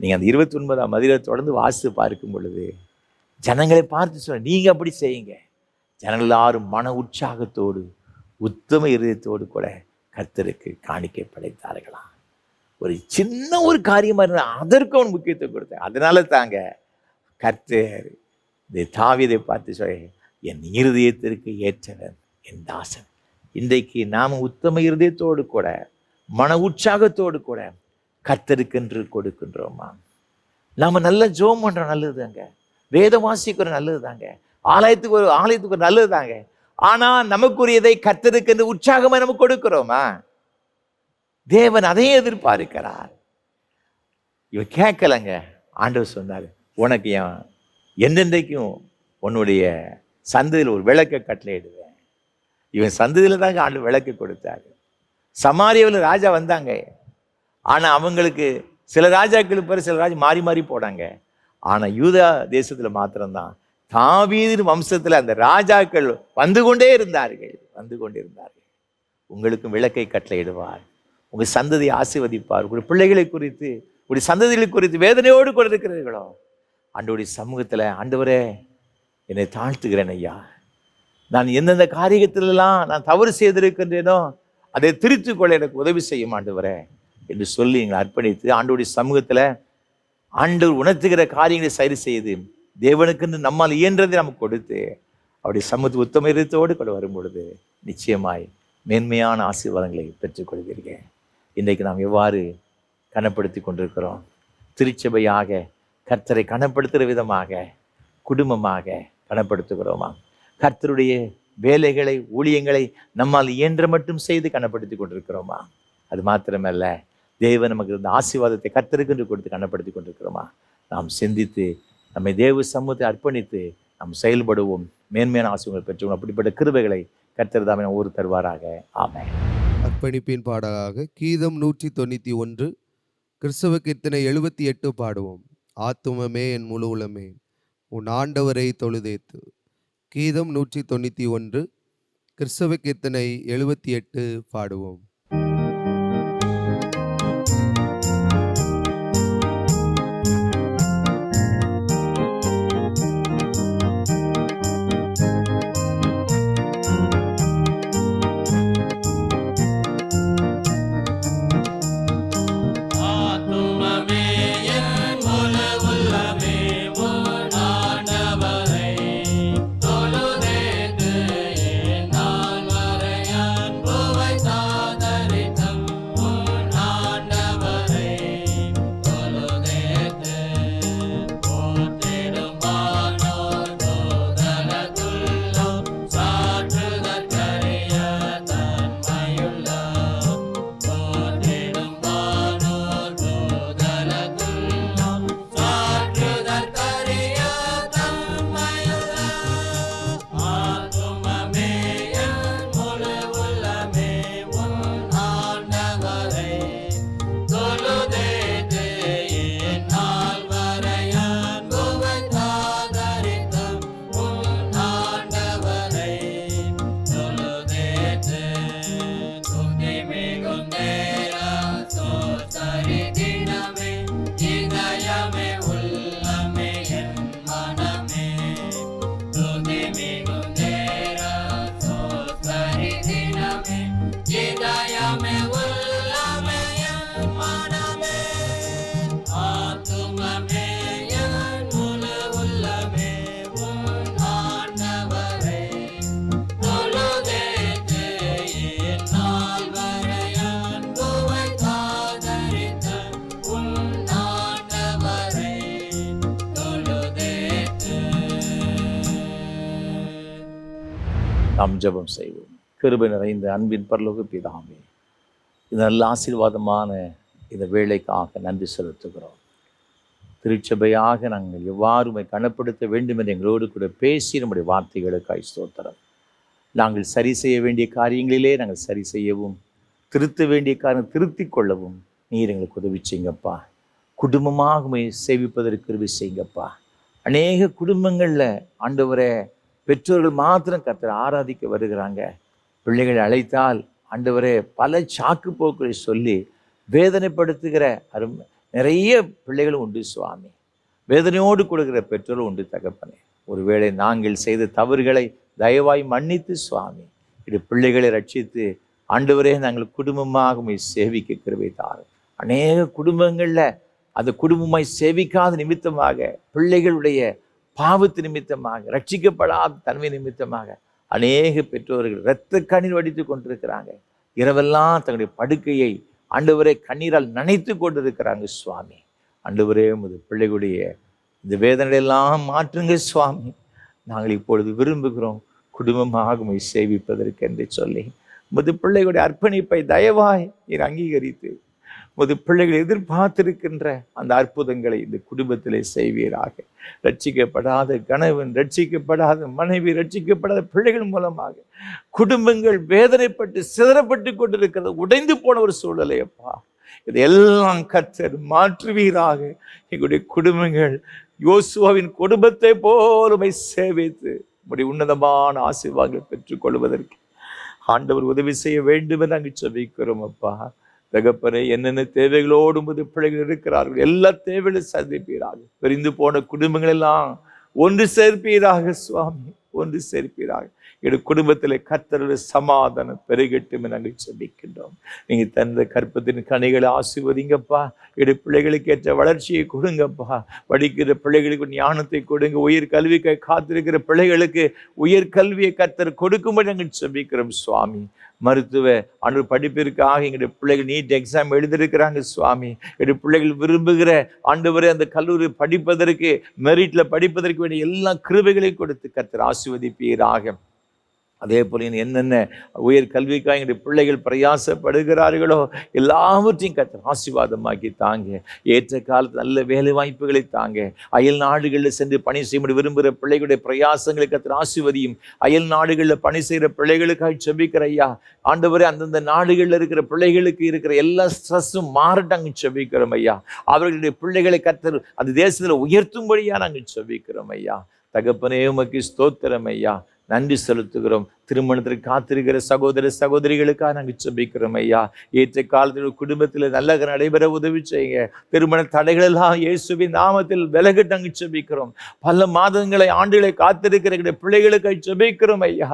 நீங்கள் அந்த 29ஆம் அதிகாரத்தை தொடர்ந்து வாசித்து பார்க்கும் பொழுது ஜனங்களை பார்த்து சொல்ல, நீங்கள் அப்படி செய்யுங்க. ஜனங்கள் எல்லாரும் மன உற்சாகத்தோடு உத்தம இருதயத்தோடு கூட கர்த்தருக்கு காணிக்கை படைத்தார்களாம். ஒரு சின்ன ஒரு காரியமாக இருந்தால் அதற்கு அவன் முக்கியத்துவம் கொடுத்தேன். அதனால தாங்க கர்த்தர் இந்த தாவீதை பார்த்து சொல்ல, என் இருதயத்திற்கு ஏற்றவன் என் தாசன். இன்றைக்கு நாம் உத்தம இருதயத்தோடு கூட மன உற்சாகத்தோடு கூட கர்த்தருக்கென்று கொடுக்கின்றோமா? நாம நல்ல ஜெபம் பண்றோம், நல்லது தாங்க. வேதம் வாசிக்கிறோம், நல்லது தாங்க. ஆலயத்துக்கு ஒரு நல்லது தாங்க. ஆனா நமக்குரியதை கர்த்தருக்கென்று உற்சாகமா நம்ம கொடுக்கிறோமா? தேவன் அதையே எதிர்பார்க்கிறார். இவன் கேட்கலங்க. ஆண்டவர் சொன்னார், உனக்கு என்றென்றைக்கும் உன்னுடைய சந்ததியில் ஒரு விளக்கை கட்டளையிடுவேன். இவன் சந்ததியில் தாங்க ஆண்டு விளக்கு கொடுத்தாரு. சமாரியாவில் ராஜா வந்தாங்க. ஆனா அவங்களுக்கு சில ராஜாக்களுக்கு பிறகு சில ராஜா மாறி மாறி போனாங்க. ஆனா யூதா தேசத்துல மாத்திரம்தான் தாவீது வம்சத்துல அந்த ராஜாக்கள் வந்து கொண்டே இருந்தார்கள். உங்களுக்கும் விளக்கை கட்டளையிடுவார். உங்க சந்ததியை ஆசீர்வதிப்பார். உங்களுடைய பிள்ளைகளை குறித்து, உங்களுடைய சந்ததிகளை குறித்து வேதனையோடு கூட இருக்கிறீர்களோ, ஆண்டவருடைய சமூகத்துல, ஆண்டவரே என்னை தாழ்த்துகிறேன் ஐயா, நான் எந்தெந்த காரியத்திலெல்லாம் நான் தவறு செய்திருக்கின்றேனோ அதை திருத்திக் கொள்ள எனக்கு உதவி செய்யும் ஆண்டவரே என்று சொல்லி எங்களை அர்ப்பணித்து ஆண்டவருடைய சமூகத்துல ஆண்டவர் உணர்த்துகிற காரியங்களை சரி செய்து தேவனுக்கு நம்மால் இயன்றதை நமக்கு கொடுத்து அவருடைய சமூகத்து உத்தம இருத்தோடு கூட வரும் பொழுது நிச்சயமாய் மேன்மையான ஆசீர்வாதங்களை பெற்றுக்கொள்வீர்கள். இன்றைக்கு நாம் எவ்வாறு கனப்படுத்தி கொண்டிருக்கிறோம்? திருச்சபையாக கர்த்தரை கனப்படுத்துகிற விதமாக குடும்பமாக கனப்படுத்துகிறோமா? கர்த்தருடைய வேலைகளை ஊழியங்களை நம்மால் இயன்ற மட்டும் செய்து கனப்படுத்தி கொண்டிருக்கிறோமா? அது மாத்திரமல்ல, தேவன் நமக்கு இந்த ஆசீர்வாதத்தை கர்த்தருக்கு கொடுத்து கனப்படுத்தி கொண்டிருக்கிறோமா? நாம் சிந்தித்து நம்மை தேவ சமூகத்தை அர்ப்பணித்து நாம் செயல்படுவோம். மேன்மையான ஆசீர்வாதங்களை பெற்றுவோம். அப்படிப்பட்ட கிருபைகளை கர்த்தர் தாமே ஊர் தருவாராக. ஆமென். அர்ப்பணிப்பின் பாடலாக கீதம் 191, கிறிஸ்தவ கீர்த்தனை 78 பாடுவோம். ஆத்துமமே என் முழு உளமே உன் ஆண்டவரை தொழுதேத்து. கீதம் 191, கிறிஸ்தவ கீர்த்தனை 78 பாடுவோம். நாம் ஜெபம் செய்வோம். கிருபை நிறைந்த அன்பின் பரலோக பிதாவே, இது நல்ல ஆசீர்வாதமான இந்த வேலைக்காக நன்றி செலுத்துகிறோம். திருச்சபையாக நாங்கள் எவ்வாறு கனப்படுத்த வேண்டும் என்று எங்களோடு கூட பேசி நம்முடைய வார்த்தைகளுக்காய் ஸ்தோத்திரம். நாங்கள் சரி செய்ய வேண்டிய காரியங்களிலே நாங்கள் சரி செய்யவும், திருத்த வேண்டிய காரியம் திருத்திக் கொள்ளவும் நீர் எங்களுக்கு உதவி செய்யுங்கப்பா. குடும்பமாக சேவிப்பதற்கு உதவி செய்யுங்கப்பா. அநேக குடும்பங்களில் ஆண்டவரே பெற்றோர்கள் மாத்திரம் கர்த்தரை ஆராதிக்க வருகிறாங்க. பிள்ளைகளை அழைத்தால் ஆண்டவரே பல சாக்கு போக்குகளை சொல்லி வேதனைப்படுத்துகிற நிறைய பிள்ளைகளும் உண்டு சுவாமி. வேதனையோடு கொடுக்கிற பெற்றோரும் உண்டு தகப்பனே. ஒருவேளை நாங்கள் செய்த தவறுகளை தயவாய் மன்னித்து சுவாமி இது பிள்ளைகளை ரட்சித்து ஆண்டவரே நாங்கள் குடும்பமாக சேவிக்க கிருபை தாரும். அநேக குடும்பங்களில் அந்த குடும்பமாய் சேவிக்காத நிமித்தமாக, பிள்ளைகளுடைய பாவத்து நிமித்தமாக, ரட்சிக்கப்படாத தன்மை நிமித்தமாக அநேக பெற்றோர்கள் இரத்த கண்ணீர் வடித்து கொண்டிருக்கிறாங்க. இரவெல்லாம் தங்களுடைய படுக்கையை ஆண்டவரே கண்ணீரால் நனைத்து கொண்டிருக்கிறாங்க. சுவாமி, ஆண்டவரே உமது பிள்ளைகளுடைய இந்த வேதனையெல்லாம் மாற்றுங்க சுவாமி. நாங்கள் இப்பொழுது விரும்புகிறோம் குடும்பமாக உம்மை சேவிப்பதற்கு என்று சொல்லி உமது பிள்ளைகளுடைய அர்ப்பணிப்பை தயவாய் நீர் அங்கீகரித்து உமது பிள்ளைகள் எதிர்பார்த்திருக்கின்ற அந்த அற்புதங்களை இந்த குடும்பத்திலே செய்வீராக. ரட்சிக்கப்படாத கணவன், ரட்சிக்கப்படாத மனைவி, ரட்சிக்கப்படாத பிள்ளைகள் மூலமாக குடும்பங்கள் வேதனைப்பட்டு சிதறப்பட்டு கொண்டிருக்கிறது, உடைந்து போன ஒரு சூழலை அப்பா, இதையெல்லாம் கர்த்தர் மாற்றுவீராக. எங்களுடைய குடும்பங்கள் யோசுவாவின் குடும்பத்தை போலுமை சேவித்து உடைய உன்னதமான ஆசீர்வாதங்களை பெற்றுக்கொள்வதற்கு ஆண்டவர் உதவி செய்ய வேண்டும் என்று நாங்கள் ஜெபிக்கிறோம் அப்பா. தகப்பனே, என்னென்ன தேவைகளோடு உமது பிள்ளைகள் இருக்கிறார்கள், எல்லா தேவைகளும் சந்திப்பீராக. பிரிந்து போன குடும்பங்கள் எல்லாம் ஒன்று சேர்ப்பீராக சுவாமி, ஒன்று சேர்ப்பீராக. எங்கள் குடும்பத்தில் கர்த்தருடைய சமாதானம் பெருகட்டும் நாங்கள் ஜெபிக்கின்றோம். நீங்கள் தந்த கற்பத்தின் கனிகளை ஆசீர்வதிங்கப்பா. எங்கள் பிள்ளைகளுக்கு ஏற்ற வளர்ச்சியை கொடுங்கப்பா. படிக்கிற பிள்ளைகளுக்கு ஞானத்தை கொடுங்க. உயர் கல்விக்கு காத்திருக்கிற பிள்ளைகளுக்கு உயர் கல்வியை கர்த்தர் கொடுக்கும்படி நாங்கள் ஜெபிக்கிறோம் சுவாமி. மருத்துவ அன்று படிப்பிற்காக எங்களுடைய பிள்ளைகள் நீட் எக்ஸாம் எழுதியிருக்கிறாங்க சுவாமி. என்னுடைய பிள்ளைகள் விரும்புகிற ஆண்டவரே அந்த கல்லூரி படிப்பதற்கு, மெரிட்ல படிப்பதற்கு வேண்டிய எல்லா கிருபைகளையும் கொடுத்து கர்த்தர் ஆசீர்வதிப்பீராக. அதே போல என்னென்ன உயர் கல்விக்காக எங்களுடைய பிள்ளைகள் பிரயாசப்படுகிறார்களோ எல்லாவற்றையும் கர்த்தர் ஆசீர்வாதமாக்கி தாங்க. ஏற்ற காலத்தில் நல்ல வேலை வாய்ப்புகளை தாங்க. அயல் நாடுகளில் சென்று பணி செய்ய விரும்புகிற பிள்ளைகளுடைய பிரயாசங்களை கர்த்தர் ஆசீர்வதியும். அயல் நாடுகளில் பணி செய்கிற பிள்ளைகளுக்காக ஜெபிக்கிற ஐயா ஆண்டவரே, அந்தந்த நாடுகளில் இருக்கிற பிள்ளைகளுக்கு இருக்கிற எல்லா ஸ்ட்ரெஸ்ஸும் மாறட்டாங்க ஜெபிக்கிறோம் ஐயா. அவர்களுடைய பிள்ளைகளை கர்த்தர் அந்த தேசத்தில் உயர்த்தும்படியா நாங்கள் ஜெபிக்கிறோம் ஐயா. தகப்பனே, உமக்கு ஸ்தோத்திரம் ஐயா, நன்றி செலுத்துகிறோம். திருமணத்திற்கு காத்திருக்கிற சகோதர சகோதரிகளுக்காக நாங்கள் ஜெபிக்கிறோம் ஐயா. ஏற்ற காலத்தில் குடும்பத்தில் நல்ல நடைபெற உதவி செய்யுங்க. திருமண தடைகளெல்லாம் இயேசுவின் நாமத்தில் விலகிட்டு நாங்கள் ஜெபிக்கிறோம். பல மாதங்களை, ஆண்டுகளை காத்திருக்கிற பிள்ளைகளுக்கு ஜெபிக்கிறோம் ஐயா.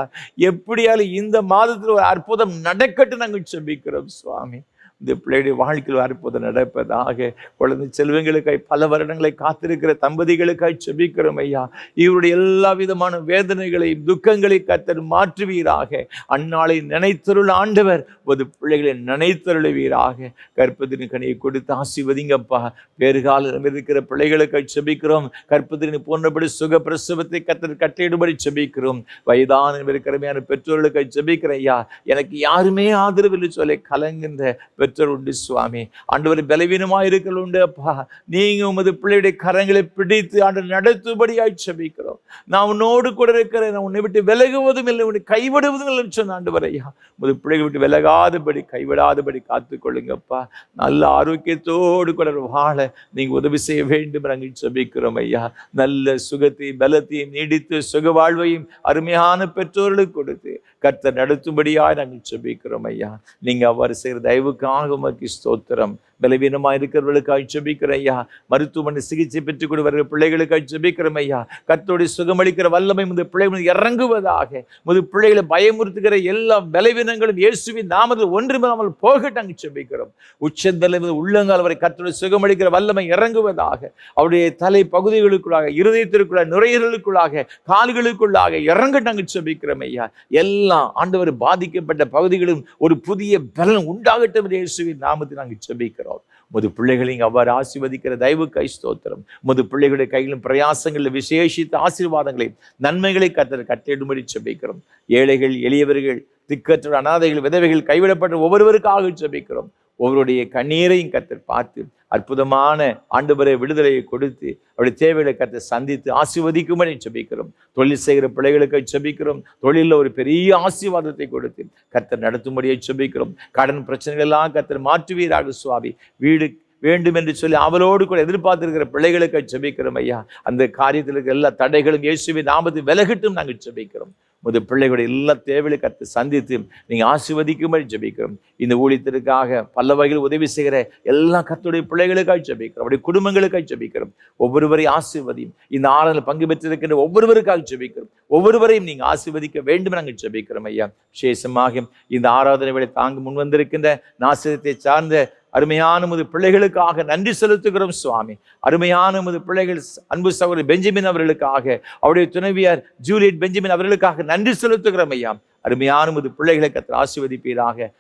எப்படியாலும் இந்த மாதத்தில் ஒரு அற்புதம் நடக்கட்டும் நாங்கள் ஜெபிக்கிறோம் சுவாமி. இந்த பிள்ளையுடைய வாழ்க்கையில் அற்புதம் நடப்பதாக. குழந்தை செல்வங்களுக்காய் பல வருடங்களை காத்திருக்கிற தம்பதிகளுக்காய் ஜெபிக்கிறோம் ஐயா. இவருடைய எல்லா விதமான வேதனைகளையும் துக்கங்களை கர்த்தர் மாற்றுவீராக. அந்நாளை நினைத்தருள் ஆண்டவர் ஒரு பிள்ளைகளை நினைத்தருளுவீராக. கற்பத்தின் கனியை கொடுத்து ஆசீர்வதிங்கப்பா. பேறுகாலம் இருக்கிற பிள்ளைகளுக்காய் ஜெபிக்கிறோம். கற்பத்தின் போன்றபடி சுக பிரசவத்தை கர்த்தர் கட்டளையிடும்படி ஜெபிக்கிறோம். வயதான இருக்கிறமையான பெற்றோர்களுக்காய் ஜெபிக்கிறேன் ஐயா. எனக்கு யாருமே ஆதரவில்லை சொல்ல கலங்குகின்ற பெற்றோர் உண்டு சுவாமி. ஆண்டவர் பலவீனமாக இருக்கிற உண்டு அப்பா. நீங்க உமது பிள்ளையுடைய கரங்களை பிடித்து ஆண்டவர் நடத்தும்படியாய் ஜெபிக்கிறோம். நான் உன்னோடு கூட இருக்கிறேன், நான் உன்னை விட்டு விலகுவதும் இல்லை, உன்னை கைவிடுவதும் இல்லை சொன்ன ஆண்டவர் ஐயா. உமது பிள்ளைகளை விட்டு விலகாதபடி, கைவிடாதபடி காத்துக்கொள்ளுங்கப்பா. நல்ல ஆரோக்கியத்தோடு கூட வாழ நீங்க உதவி செய்ய வேண்டும் நாங்கள் ஜெபிக்கிறோம் ஐயா. நல்ல சுகத்தையும் பலத்தையும் நீடித்து சுக வாழ்வையும் அருமையான பெற்றோர்களுக்கு கொடுத்து கர்த்தர் நடத்தும்படியாக நாங்கள் ஜெபிக்கிறோம் ஐயா. நீங்க அவ்வாறு செய்கிற தயவுக்காக உமக்கு ஸ்தோத்திரம். பலவீனமாக இருக்கிறவர்களுக்காக ஜெபிக்கிறோம் ஐயா. மருத்துவமனை சிகிச்சை பெற்றுக் கொண்டு வருகிற பிள்ளைகளுக்காக ஜெபிக்கிறோம் ஐயா. கர்த்தருடைய சுகமளிக்கிற வல்லமை முது பிள்ளைகள் இறங்குவதாக. முது பிள்ளைகளை பயமுறுத்துகிற எல்லா பலவீனங்களும் இயேசுவின் நாமத்தில் ஒன்றுமில்லாமல் போகட்டாங்க ஜெபிக்கிறோம். உச்சந்தலை உள்ளங்கால் வரை கர்த்தருடைய சுகமளிக்கிற வல்லமை இறங்குவதாக. அவருடைய தலை பகுதிகளுக்குள்ளாக, இருதயத்திற்குள்ளாக, நுரையீரலுக்குள்ளாக, கால்களுக்குள்ளாக இறங்கட்டாங்க ஜெபிக்கிறோம் ஐயா. எல்லா ஆண்டவர் பாதிக்கப்பட்ட பகுதிகளும் ஒரு புதிய பலன் உண்டாகட்டும் இயேசுவின் நாமத்தில் நாங்கள் ஜெபிக்கிறோம். முது பிள்ளைகளையும் அவ்வாறு ஆசீர்வதிக்கிற தயவுக்கு ஸ்தோத்திரம். முது பிள்ளைகளுடைய கையிலும் பிரயாசங்களில் விசேஷித்த ஆசீர்வாதங்களை, நன்மைகளை கர்த்தர் கட்டளையிடும்படி ஜெபிக்கிறோம். ஏழைகள், எளியவர்கள், திக்கற்ற அனாதைகள், விதவைகள், கைவிடப்பட்ட ஒவ்வொருவருக்காக ஜெபிக்கிறோம். ஒவ்வொருடைய கண்ணீரையும் கர்த்தர் பார்த்து அற்புதமான ஆண்டவரை விடுதலையை கொடுத்து அவருடைய தேவைகளை கர்த்தர் சந்தித்து ஆசீர்வதிக்கும்படி ஜெபிக்கிறோம். தொழில் செய்கிற பிள்ளைகளுக்கு ஜெபிக்கிறோம். தொழிலில் ஒரு பெரிய ஆசீர்வாதத்தை கொடுத்து கர்த்தர் நடத்தும்படியை ஜெபிக்கிறோம். கடன் பிரச்சனைகள் எல்லாம் கர்த்தர் மாற்றுவீராக சுவாமி. வீடு வேண்டும் என்று சொல்லி அவளோடு கூட எதிர்பார்த்திருக்கிற பிள்ளைகளுக்கு ஜெபிக்கிறோம் ஐயா. அந்த காரியத்தில் இருக்கிற எல்லா தடைகளும் இயேசுவின் நாமத்தில் விலகட்டும் நாங்கள் ஜெபிக்கிறோம். முது பிள்ளைகளுடைய எல்லா தேவைகளை கர்த்து சந்தித்து நீங்க ஆசீர்வதிக்கும்படி ஜெபிக்கிறோம். இந்த ஊழியத்திற்காக பல வகையில் உதவி செய்கிற எல்லா கர்த்தருடைய பிள்ளைகளுக்காக ஜெபிக்கிறோம். அவருடைய குடும்பங்களுக்காக ஜெபிக்கிறோம். ஒவ்வொருவரையும் ஆசீர்வதியும். இந்த ஆராதனையில் பங்கு பெற்றிருக்கின்ற ஒவ்வொருவருக்காக ஜெபிக்கிறோம். ஒவ்வொருவரையும் நீங்க ஆசீர்வதிக்க வேண்டும் நாங்கள் ஜெபிக்கிறோம் ஐயா. விசேஷமாக இந்த ஆராதனை வேளை தாங்க முன் வந்திருக்கின்ற நாசரத்தை சார்ந்த அருமையான உமது பிள்ளைகளுக்காக நன்றி செலுத்துகிறோம் சுவாமி. அருமையான உமது பிள்ளைகள் அன்பு சகோதரி பெஞ்சமின் அவர்களுக்காக, அவருடைய துணைவியார் ஜூலியட் பெஞ்சமின் அவர்களுக்காக நன்றி செலுத்துகிறோம் ஐயா. அருமையான உமது பிள்ளைகளை கர்த்தர் ஆசீர்வதிப்பீராக.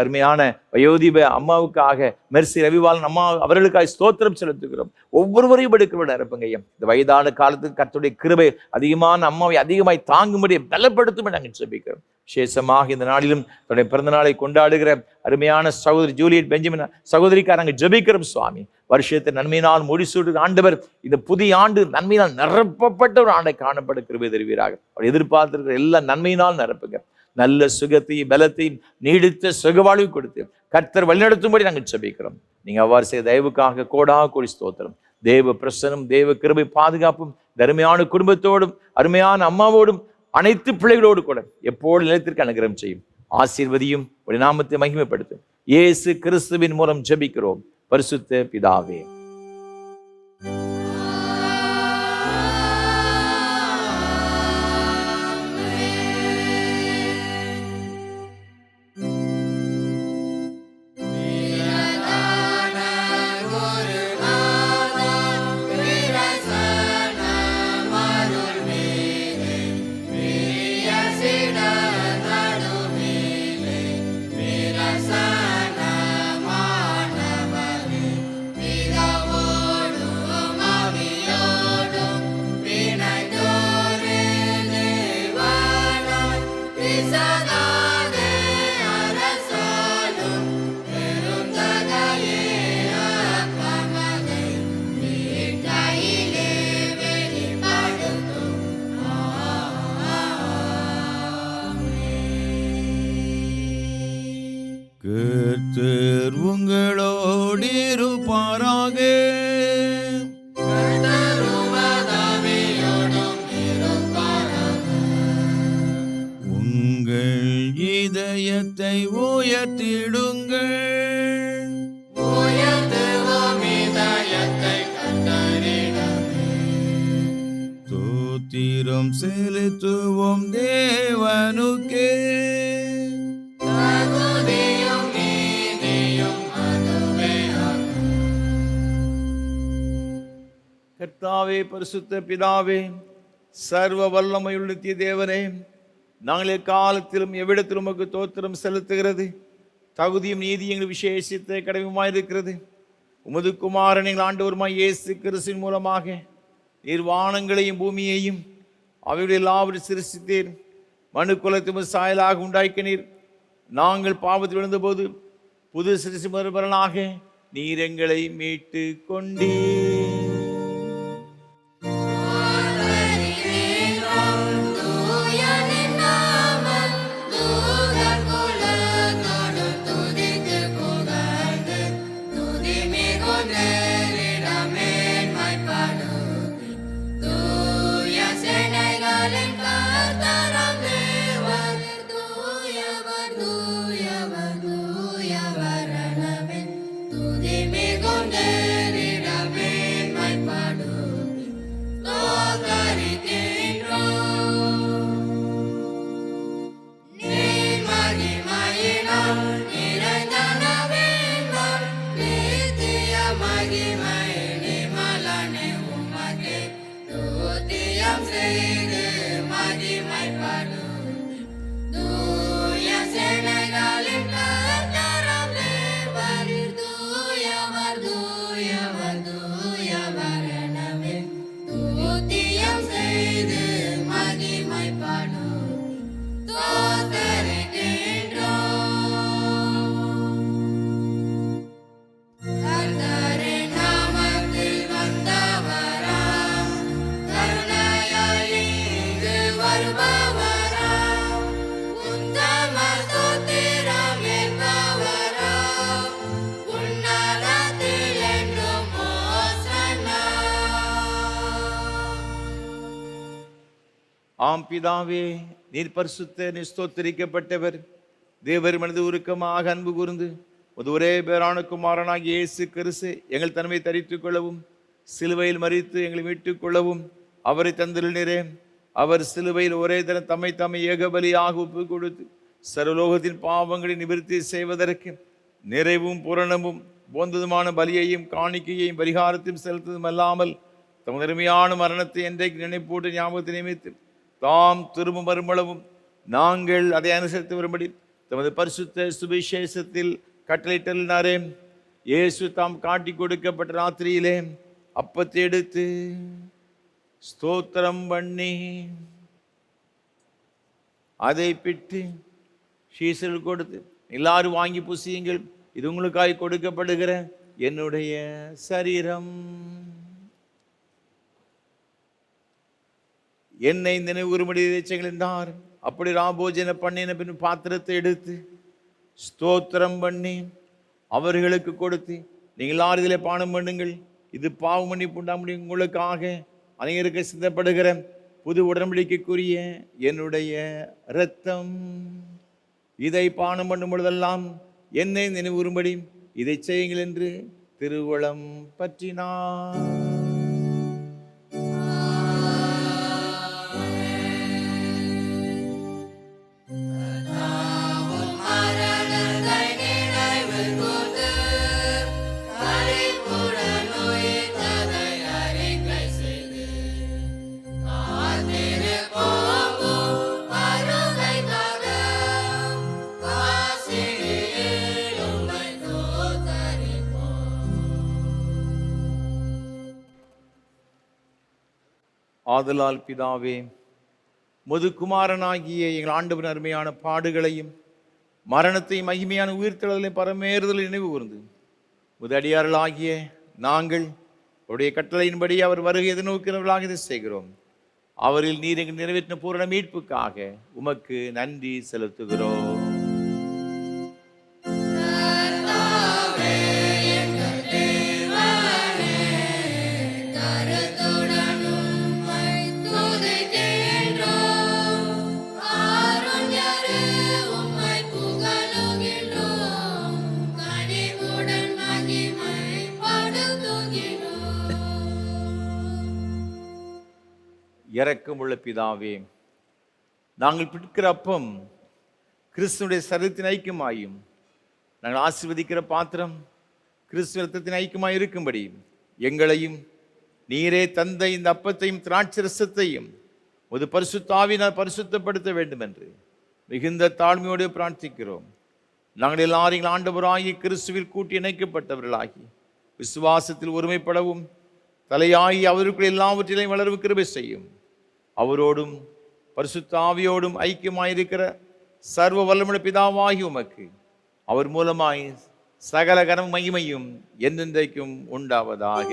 அருமையான வயோதிப அம்மாவுக்காக, மெர்சி ரவிவாளன் அம்மா அவர்களுக்காக ஸ்தோத்திரம் செலுத்துகிறோம். ஒவ்வொருவரையும் எடுக்கிறவர்கள் நிரப்புங்க ஐயா. இந்த வயதான காலத்துக்கு கர்த்தருடைய கிருபை அதிகமான அம்மாவை அதிகமாய் தாங்கும்படி பலப்படுத்தும் நாங்கள் ஜெபிக்கிறோம். விசேஷமாக இந்த நாளிலும் தன்னுடைய பிறந்த நாளை கொண்டாடுகிற அருமையான சகோதரி ஜூலியட் பெஞ்சமின் சகோதரிக்காக நாங்கள் ஜெபிக்கிறோம் சுவாமி. வருஷத்தை நன்மையினால் முடிசூடு ஆண்டவர் இந்த புதிய ஆண்டு நன்மையினால் நிரப்பப்பட்ட ஒரு ஆண்டை காணப்பட கிருபை தருவீராக. அவர் எதிர்பார்த்திருக்கிற எல்லா நன்மையினால் நிரப்புங்க. நல்ல சுகத்தையும் பலத்தையும் நீடித்த சுகவாழ்வு கொடுத்து கர்த்தர் வழிநடத்தும்படி நாங்கள் ஜெபிக்கிறோம். நீங்க அவ்வாறு செய்த தயவுக்காக கோடா கோடி ஸ்தோத்திரம். தேவ பிரசனம், தேவ கிருபை பாதுகாப்பும் அருமையான குடும்பத்தோடும் அருமையான அம்மாவோடும் அனைத்து பிள்ளைகளோடு கூட எப்போது நிலைத்திற்கு அனுகிரகம் செய்யும். ஆசீர்வதியும் ஒரு நாமத்தை மகிமைப்படுத்தும். இயேசு கிறிஸ்துவின் மூலம் ஜெபிக்கிறோம் பரிசுத்த பிதாவே. கர்த்தர் உங்களோடு இருப்பாராக. உங்கள் இதயத்தை உயர்த்திடுங்கள். ஸ்தோத்திரம் செலுத்துவோம் தேவனுக்கே. கர்த்தாவே, பரிசுத்த பிதாவே, சர்வ வல்லமையுள்ள நித்திய தேவனே, நாங்கள் எக்காலத்திலும் எவ்விடத்திலும் உமக்கு தோத்திரம் செலுத்துகிறது தகுதியும் நீதி எங்கள் விசேஷித்த கடமையுமாயிருக்கிறது. உமது குமாரன் எங்கள் ஆண்டவருமாய் இயேசு கிறிஸ்துவின் மூலமாக நீர் வானங்களையும் பூமியையும் அவைகளை எல்லாவற்றையும் சிருஷ்டித்தீர். மனு குலத்து சாயலாக உண்டாக்கினீர். நாங்கள் பாவத்தில் விழுந்தபோது புது சிருஷ்டி மறுபலனாக நீர் எங்களை மீட்டு கொண்டீர். ஆம் பிதாவே, நீர் பரிசுத்த நீர் ஸ்தோத்திரிக்கப்பட்டவர். தேவர் மனது உருக்கமாக அன்பு கூர்ந்து ஒரு ஒரே பேரான குமாரனாகிய இயேசு கிறிஸ்து எங்கள் தன்மை தரித்துக் கொள்ளவும் சிலுவையில் மரித்து எங்களை மீட்டுக் கொள்ளவும் அவரை தந்திருந்தீரே. அவர் சிலுவையில் ஒரே தரம் தம்மை ஏகபலியாக ஒப்பு கொடுத்து சர்வலோகத்தின் பாவங்களை நிவர்த்தி செய்வதற்கு நிறைவும் பூரணமும் போந்ததுமான பலியையும் காணிக்கையையும் பரிகாரத்தையும் செலுத்ததும் அல்லாமல் தமது அருமையான மரணத்தை என்றைக்கு நினைப்பூட்டு ஞாபகத்தை நியமித்து தாம் திரும்ப வருமளவும் நாங்கள் அதை அனுசரித்து வரும்படி தமது பரிசுத்த சுவிசேஷத்தில் கட்டளையிட்டாரே. இயேசு தாம் காட்டி கொடுக்கப்பட்ட ராத்திரியிலே அப்பத்தை எடுத்து ஸ்தோத்திரம் பண்ணி அதை பிட்டு சீசர்கள் கொடுத்து, எல்லாரும் வாங்கி புசியுங்கள், இது உங்களுக்காய் கொடுக்கப்படுகிற என்னுடைய சரீரம். என்னை நினைவுறும்படி செய்யுங்கள் என்றார். அப்படி ராபோஜன பண்ணின பின் பாத்திரத்தை எடுத்து ஸ்தோத்திரம் பண்ணி அவர்களுக்கு கொடுத்து, நீங்கள் எல்லாரும் இதிலே பானம் பண்ணுங்கள், இது பாவ மன்னிப்பு உண்டாம்படி உங்களுக்காக அனைவருக்கு சிந்தப்படுகிற புது உடன்படிக்கைக்குரிய என்னுடைய இரத்தம். இதை பானம் பண்ணும் பொழுதெல்லாம் என்னை நினைவுறும்படி இதை செய்யுங்கள் என்று திருவுளம் பற்றினார். ஆதலால் பிதாவே, முதுகுமாரனாகிய எங்கள் ஆண்டவரின் அருமையான பாடுகளையும் மரணத்தையும் மகிமையான உயிர்த்தெழுதலையும் பரமேறுதலை நினைவு கூர்ந்து முதடியார்களாகிய நாங்கள் அவருடைய கட்டளையின்படி அவர் வருகை எதிர்நோக்கிறவர்களாக இதை செய்கிறோம். அவரில் நீர் எங்கள் நிறைவேற்றின பூரண மீட்புக்காக உமக்கு நன்றி செலுத்துகிறோம். இரக்கமுள்ள பிதாவே, நாங்கள் பிடிக்கிற அப்பம் கிறிஸ்துவனுடைய சரீரத்தின் ஐக்கியமாயும் நாங்கள் ஆசீர்வதிக்கிற பாத்திரம் கிறிஸ்துவ இரத்தத்தின் ஐக்கியமாய் இருக்கும்படி எங்களையும் நீரே தந்த இந்த அப்பத்தையும் திராட்சை ரசத்தையும் ஒரு பரிசுத்தாவினால் பரிசுத்தப்படுத்த வேண்டும் என்று மிகுந்த தாழ்மையோடு பிரார்த்திக்கிறோம். நாங்கள் எல்லாரும் ஆண்டவராகி கிறிஸ்துவில் கூட்டி இணைக்கப்பட்டவர்களாகி விசுவாசத்தில் ஒருமைப்படவும் தலையாகி அவருக்குள் எல்லாவற்றிலையும் வளர்வு கிருபை செய்யும். அவரோடும் பரிசுத்த ஆவியோடும் ஐக்கியமாயிருக்கிற சர்வ வல்லமுள்ள பிதாவாகி உமக்கு அவர் மூலமாய் சகல கனம் மகிமையும் என்றென்றைக்கும் உண்டாவதாக.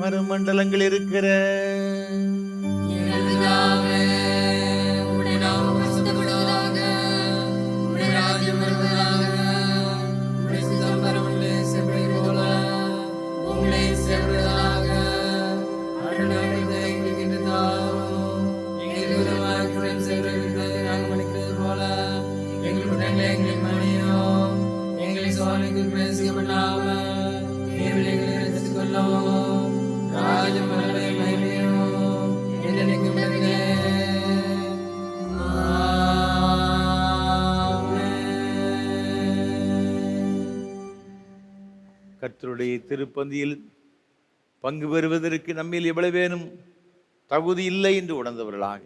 மறுமண்டலங்கள் இருக்கிற கர்த்தருடைய திருப்பந்தியில் பங்கு பெறுவதற்கு நம்மில் எவ்வளவேனும் தகுதி இல்லை என்று உணர்ந்தவர்களாக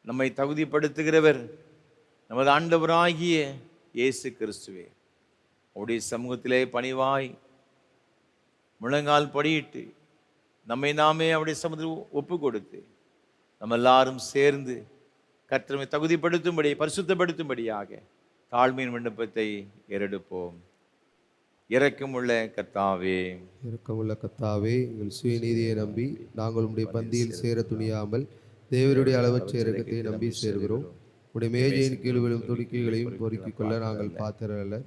நம்மை தகுதிப்படுத்துகிறவர் நமது ஆண்டவராகிய இயேசு கிறிஸ்துவே. அவருடைய சமூகத்திலே பணிவாய் முழங்கால் படியிட்டு நம்மை நாமே அவருடைய சமூகத்தில் ஒப்பு கொடுத்து நம்ம எல்லாரும் சேர்ந்து கர்த்தரை தகுதிப்படுத்தும்படி பரிசுத்தப்படுத்தும்படியாக தாழ்மையின் விண்ணப்பத்தை ஏறெடுப்போம். இரக்கமுள்ள கர்த்தாவே, இரக்கமுள்ள கர்த்தாவே, எங்கள் சுயநீதியை நம்பி நாங்கள் உடைய பந்தியில் சேர துணியாமல் தேவருடைய அளவற்ற இரக்கத்தை நம்பி சேர்கிறோம். உடைய மேஜையின் கீழ் விழும் துணிக்கைகளையும் பொறுக்கிக் கொள்ள நாங்கள் பாத்திரல்ல.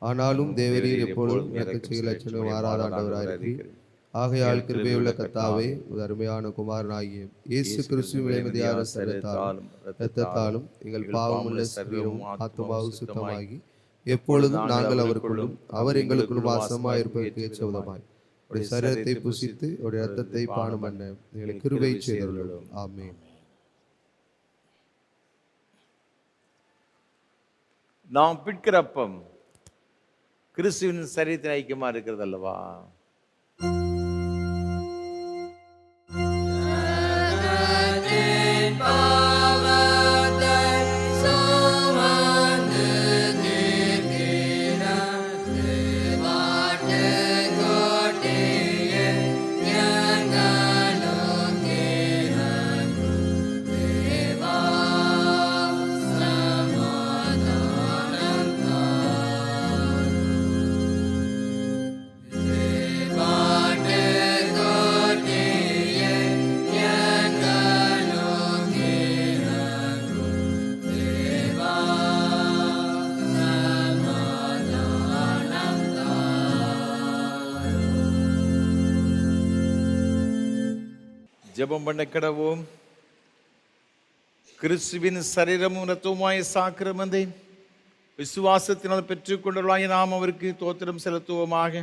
ஆனாலும் தேவரீர் எப்பொழுதும் எனக்கு செயல் அச்சனும் மாறாத ஆண்டவராயிருக்கிறீர். ஆகையால் கிருபையுள்ள கர்த்தாவே, ஒரு அருமையான குமாரனாகிய இயேசு கிறிஸ்து விலைமதியான இரத்தத்தாலும் எங்கள் பாவமுள்ள சரீரமும் ஆத்துமாவும் சுத்தமாகி எப்பொழுதும் நாங்கள் அவருக்குள்ளும் அவர் எங்களுக்குள் வாசமாயிருப்பதற்கு ஏற்ற உதவாய் உடைய சரீரத்தை புசித்து உடைய இரத்தத்தை பானம் பண்ண எங்களை கிருபை செய்தருளும். ஆமென். நாம் பிட்கிற அப்பம் கிறிஸ்துவின் சரீரத்தின் ஐக்கியமா இருக்கிறது அல்லவா? ஜெபம் பண்ண கடவோம். கிறிஸ்துவின் சரீரமும் இரத்தமுமாய் சாக்கிரமந்தை விசுவாசத்தினால் பெற்றுக்கொண்டவர்களாய் நாம் அவருக்கு தோத்திரம் செலுத்துவோமாக.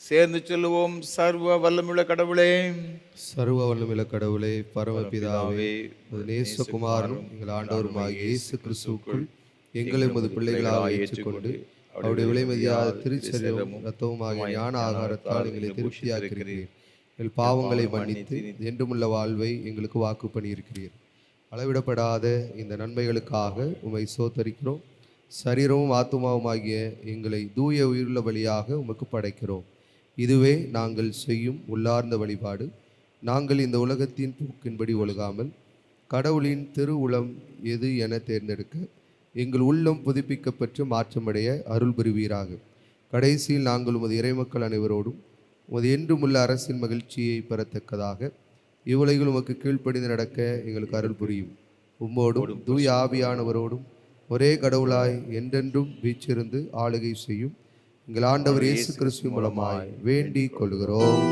சேர்ந்து சொல்லுவோம். சர்வ வல்லமுள்ள கடவுளே, சர்வ வல்லமுள்ள கடவுளே, பரமபிதாவே, நேசகுமாரனும் எங்கள் ஆண்டவருமாகிய இயேசு கிறிஸ்துவுக்குள் எங்களை உமது பிள்ளைகளாக ஏற்றுக்கொண்டு அவருடைய விலைமதியாத திருச்சரீரமும் இரத்தமுமாகிய ஞான ஆகாரத்தால் எங்களை திருப்தியாக்கிறீர். எங்கள் பாவங்களை மன்னித்து என்றுமுள்ள வாழ்வை எங்களுக்கு வாக்கு பண்ணியிருக்கிறீர். அளவிடப்படாத இந்த நன்மைகளுக்காக உம்மை சோத்தரிக்கிறோம். சரீரமும் ஆத்துமாவுமாகிய எங்களை தூய உயிருள்ள வழியாக உமக்கு படைக்கிறோம். இதுவே நாங்கள் செய்யும் உள்ளார்ந்த வழிபாடு. நாங்கள் இந்த உலகத்தின் போக்கின்படி ஒழுகாமல் கடவுளின் திரு உளம் எது என தேர்ந்தெடுக்க எங்கள் உள்ளம் புதுப்பிக்கப்பட்டு மாற்றமடைய அருள் புரிவீராக. கடைசியில் நாங்கள் உமது இறைமக்கள் அனைவரோடும் உமது என்றுமுள்ள அரசின் மகிழ்ச்சியை பெறத்தக்கதாக இவ்வுலகில் உமக்கு கீழ்ப்படிந்து நடக்க எங்களுக்கு அருள் புரியும். உம்மோடும் தூய ஆவியானவரோடும் ஒரே கடவுளாய் என்றென்றும் வீற்றிருந்து ஆளுகை செய்யும் எங்கள் ஆண்டவர் இயேசு கிறிஸ்து மூலமாய் வேண்டிக் கொள்கிறோம்.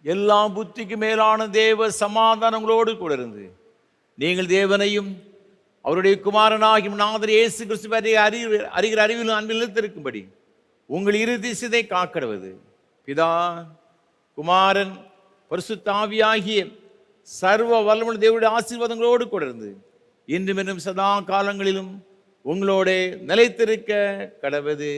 எல்லா புத்திக்கு மேலான தேவ சமாதானங்களோடு கூட இருந்து நீங்கள் தேவனையும் அவருடைய குமாரனாகிய நாதர் இயேசு கிறிஸ்துவை அறிகிற அறிவிலும் அன்பில் நிலைத்திருக்கும்படி உங்கள் இறுதி சிதை காக்கடுவது பிதா குமாரன் பரிசுத்த ஆவியாகிய சர்வ வல்லமுள்ள தேவனுடைய ஆசீர்வாதங்களோடு கூட இருந்து இன்றும் இன்னும் சதா காலங்களிலும் உங்களோட நிலைத்திருக்க கடவது.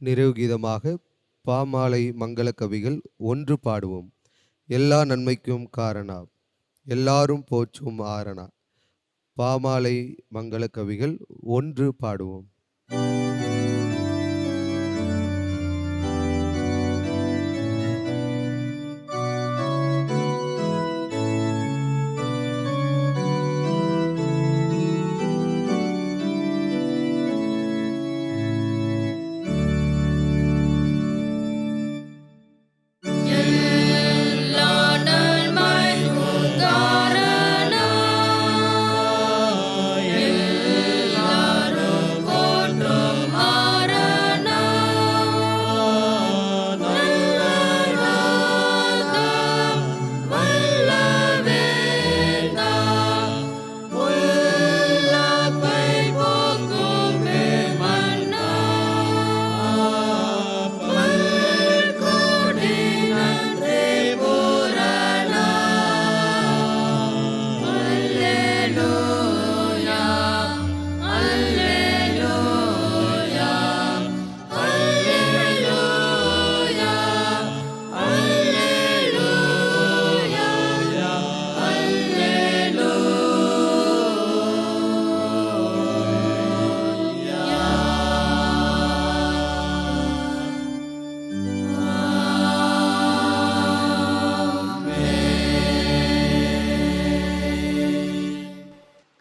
நிறைவு கீதமாக பாமாலை மங்கள கவிகள் 1 பாடுவோம். எல்லா நன்மைக்கும் காரணா எல்லாரும் போற்றும் ஆரணா. பாமாலை மங்கள கவிகள் 1 பாடுவோம். எல்லாரும் போற்றும்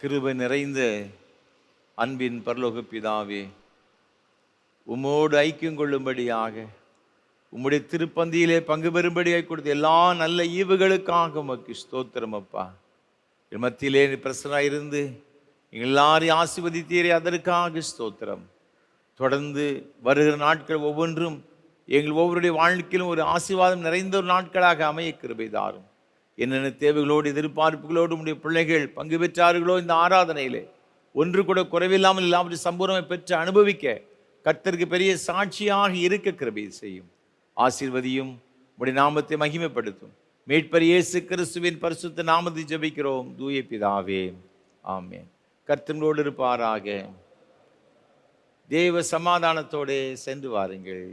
கிருபை நிறைந்த அன்பின் பரலோக பிதாவே, உம்மோடு ஐக்கியம் கொள்ளும்படியாக உம்முடைய திருப்பந்தியிலே பங்கு பெறும்படியாக கொடுத்த எல்லா நல்ல ஈவுகளுக்காக உமக்கு ஸ்தோத்திரம் அப்பா. மத்தியிலே பிரசனாக இருந்து எல்லாரையும் ஆசீர்வதித்தீரே, அதற்காக ஸ்தோத்திரம். தொடர்ந்து வருகிற நாட்கள் ஒவ்வொன்றும் எங்கள் ஒவ்வொருடைய வாழ்க்கையிலும் ஒரு ஆசீர்வாதம் நிறைந்த ஒரு நாட்களாக அமைய கிருபை தாரும். என்னென்ன தேவைகளோடு எதிர்பார்ப்புகளோடு உடைய பிள்ளைகள் பங்கு பெற்றார்களோ இந்த ஆராதனையிலே ஒன்று கூட குறைவில்லாமல் இல்லாமல் சம்பூர்ணமை பெற்று அனுபவிக்க கர்த்தருக்கு பெரிய சாட்சியாக இருக்க கிருபை செய்யும். ஆசீர்வதியும், உடைய நாமத்தை மகிமைப்படுத்தும். மீட்பர் இயேசு கிறிஸ்துவின் பரிசுத்த நாமத்தை ஜெபிக்கிறோம் தூய பிதாவே, ஆமென். கர்த்தரோடு இருப்பாராக. தேவ சமாதானத்தோடு சென்று வாருங்கள்.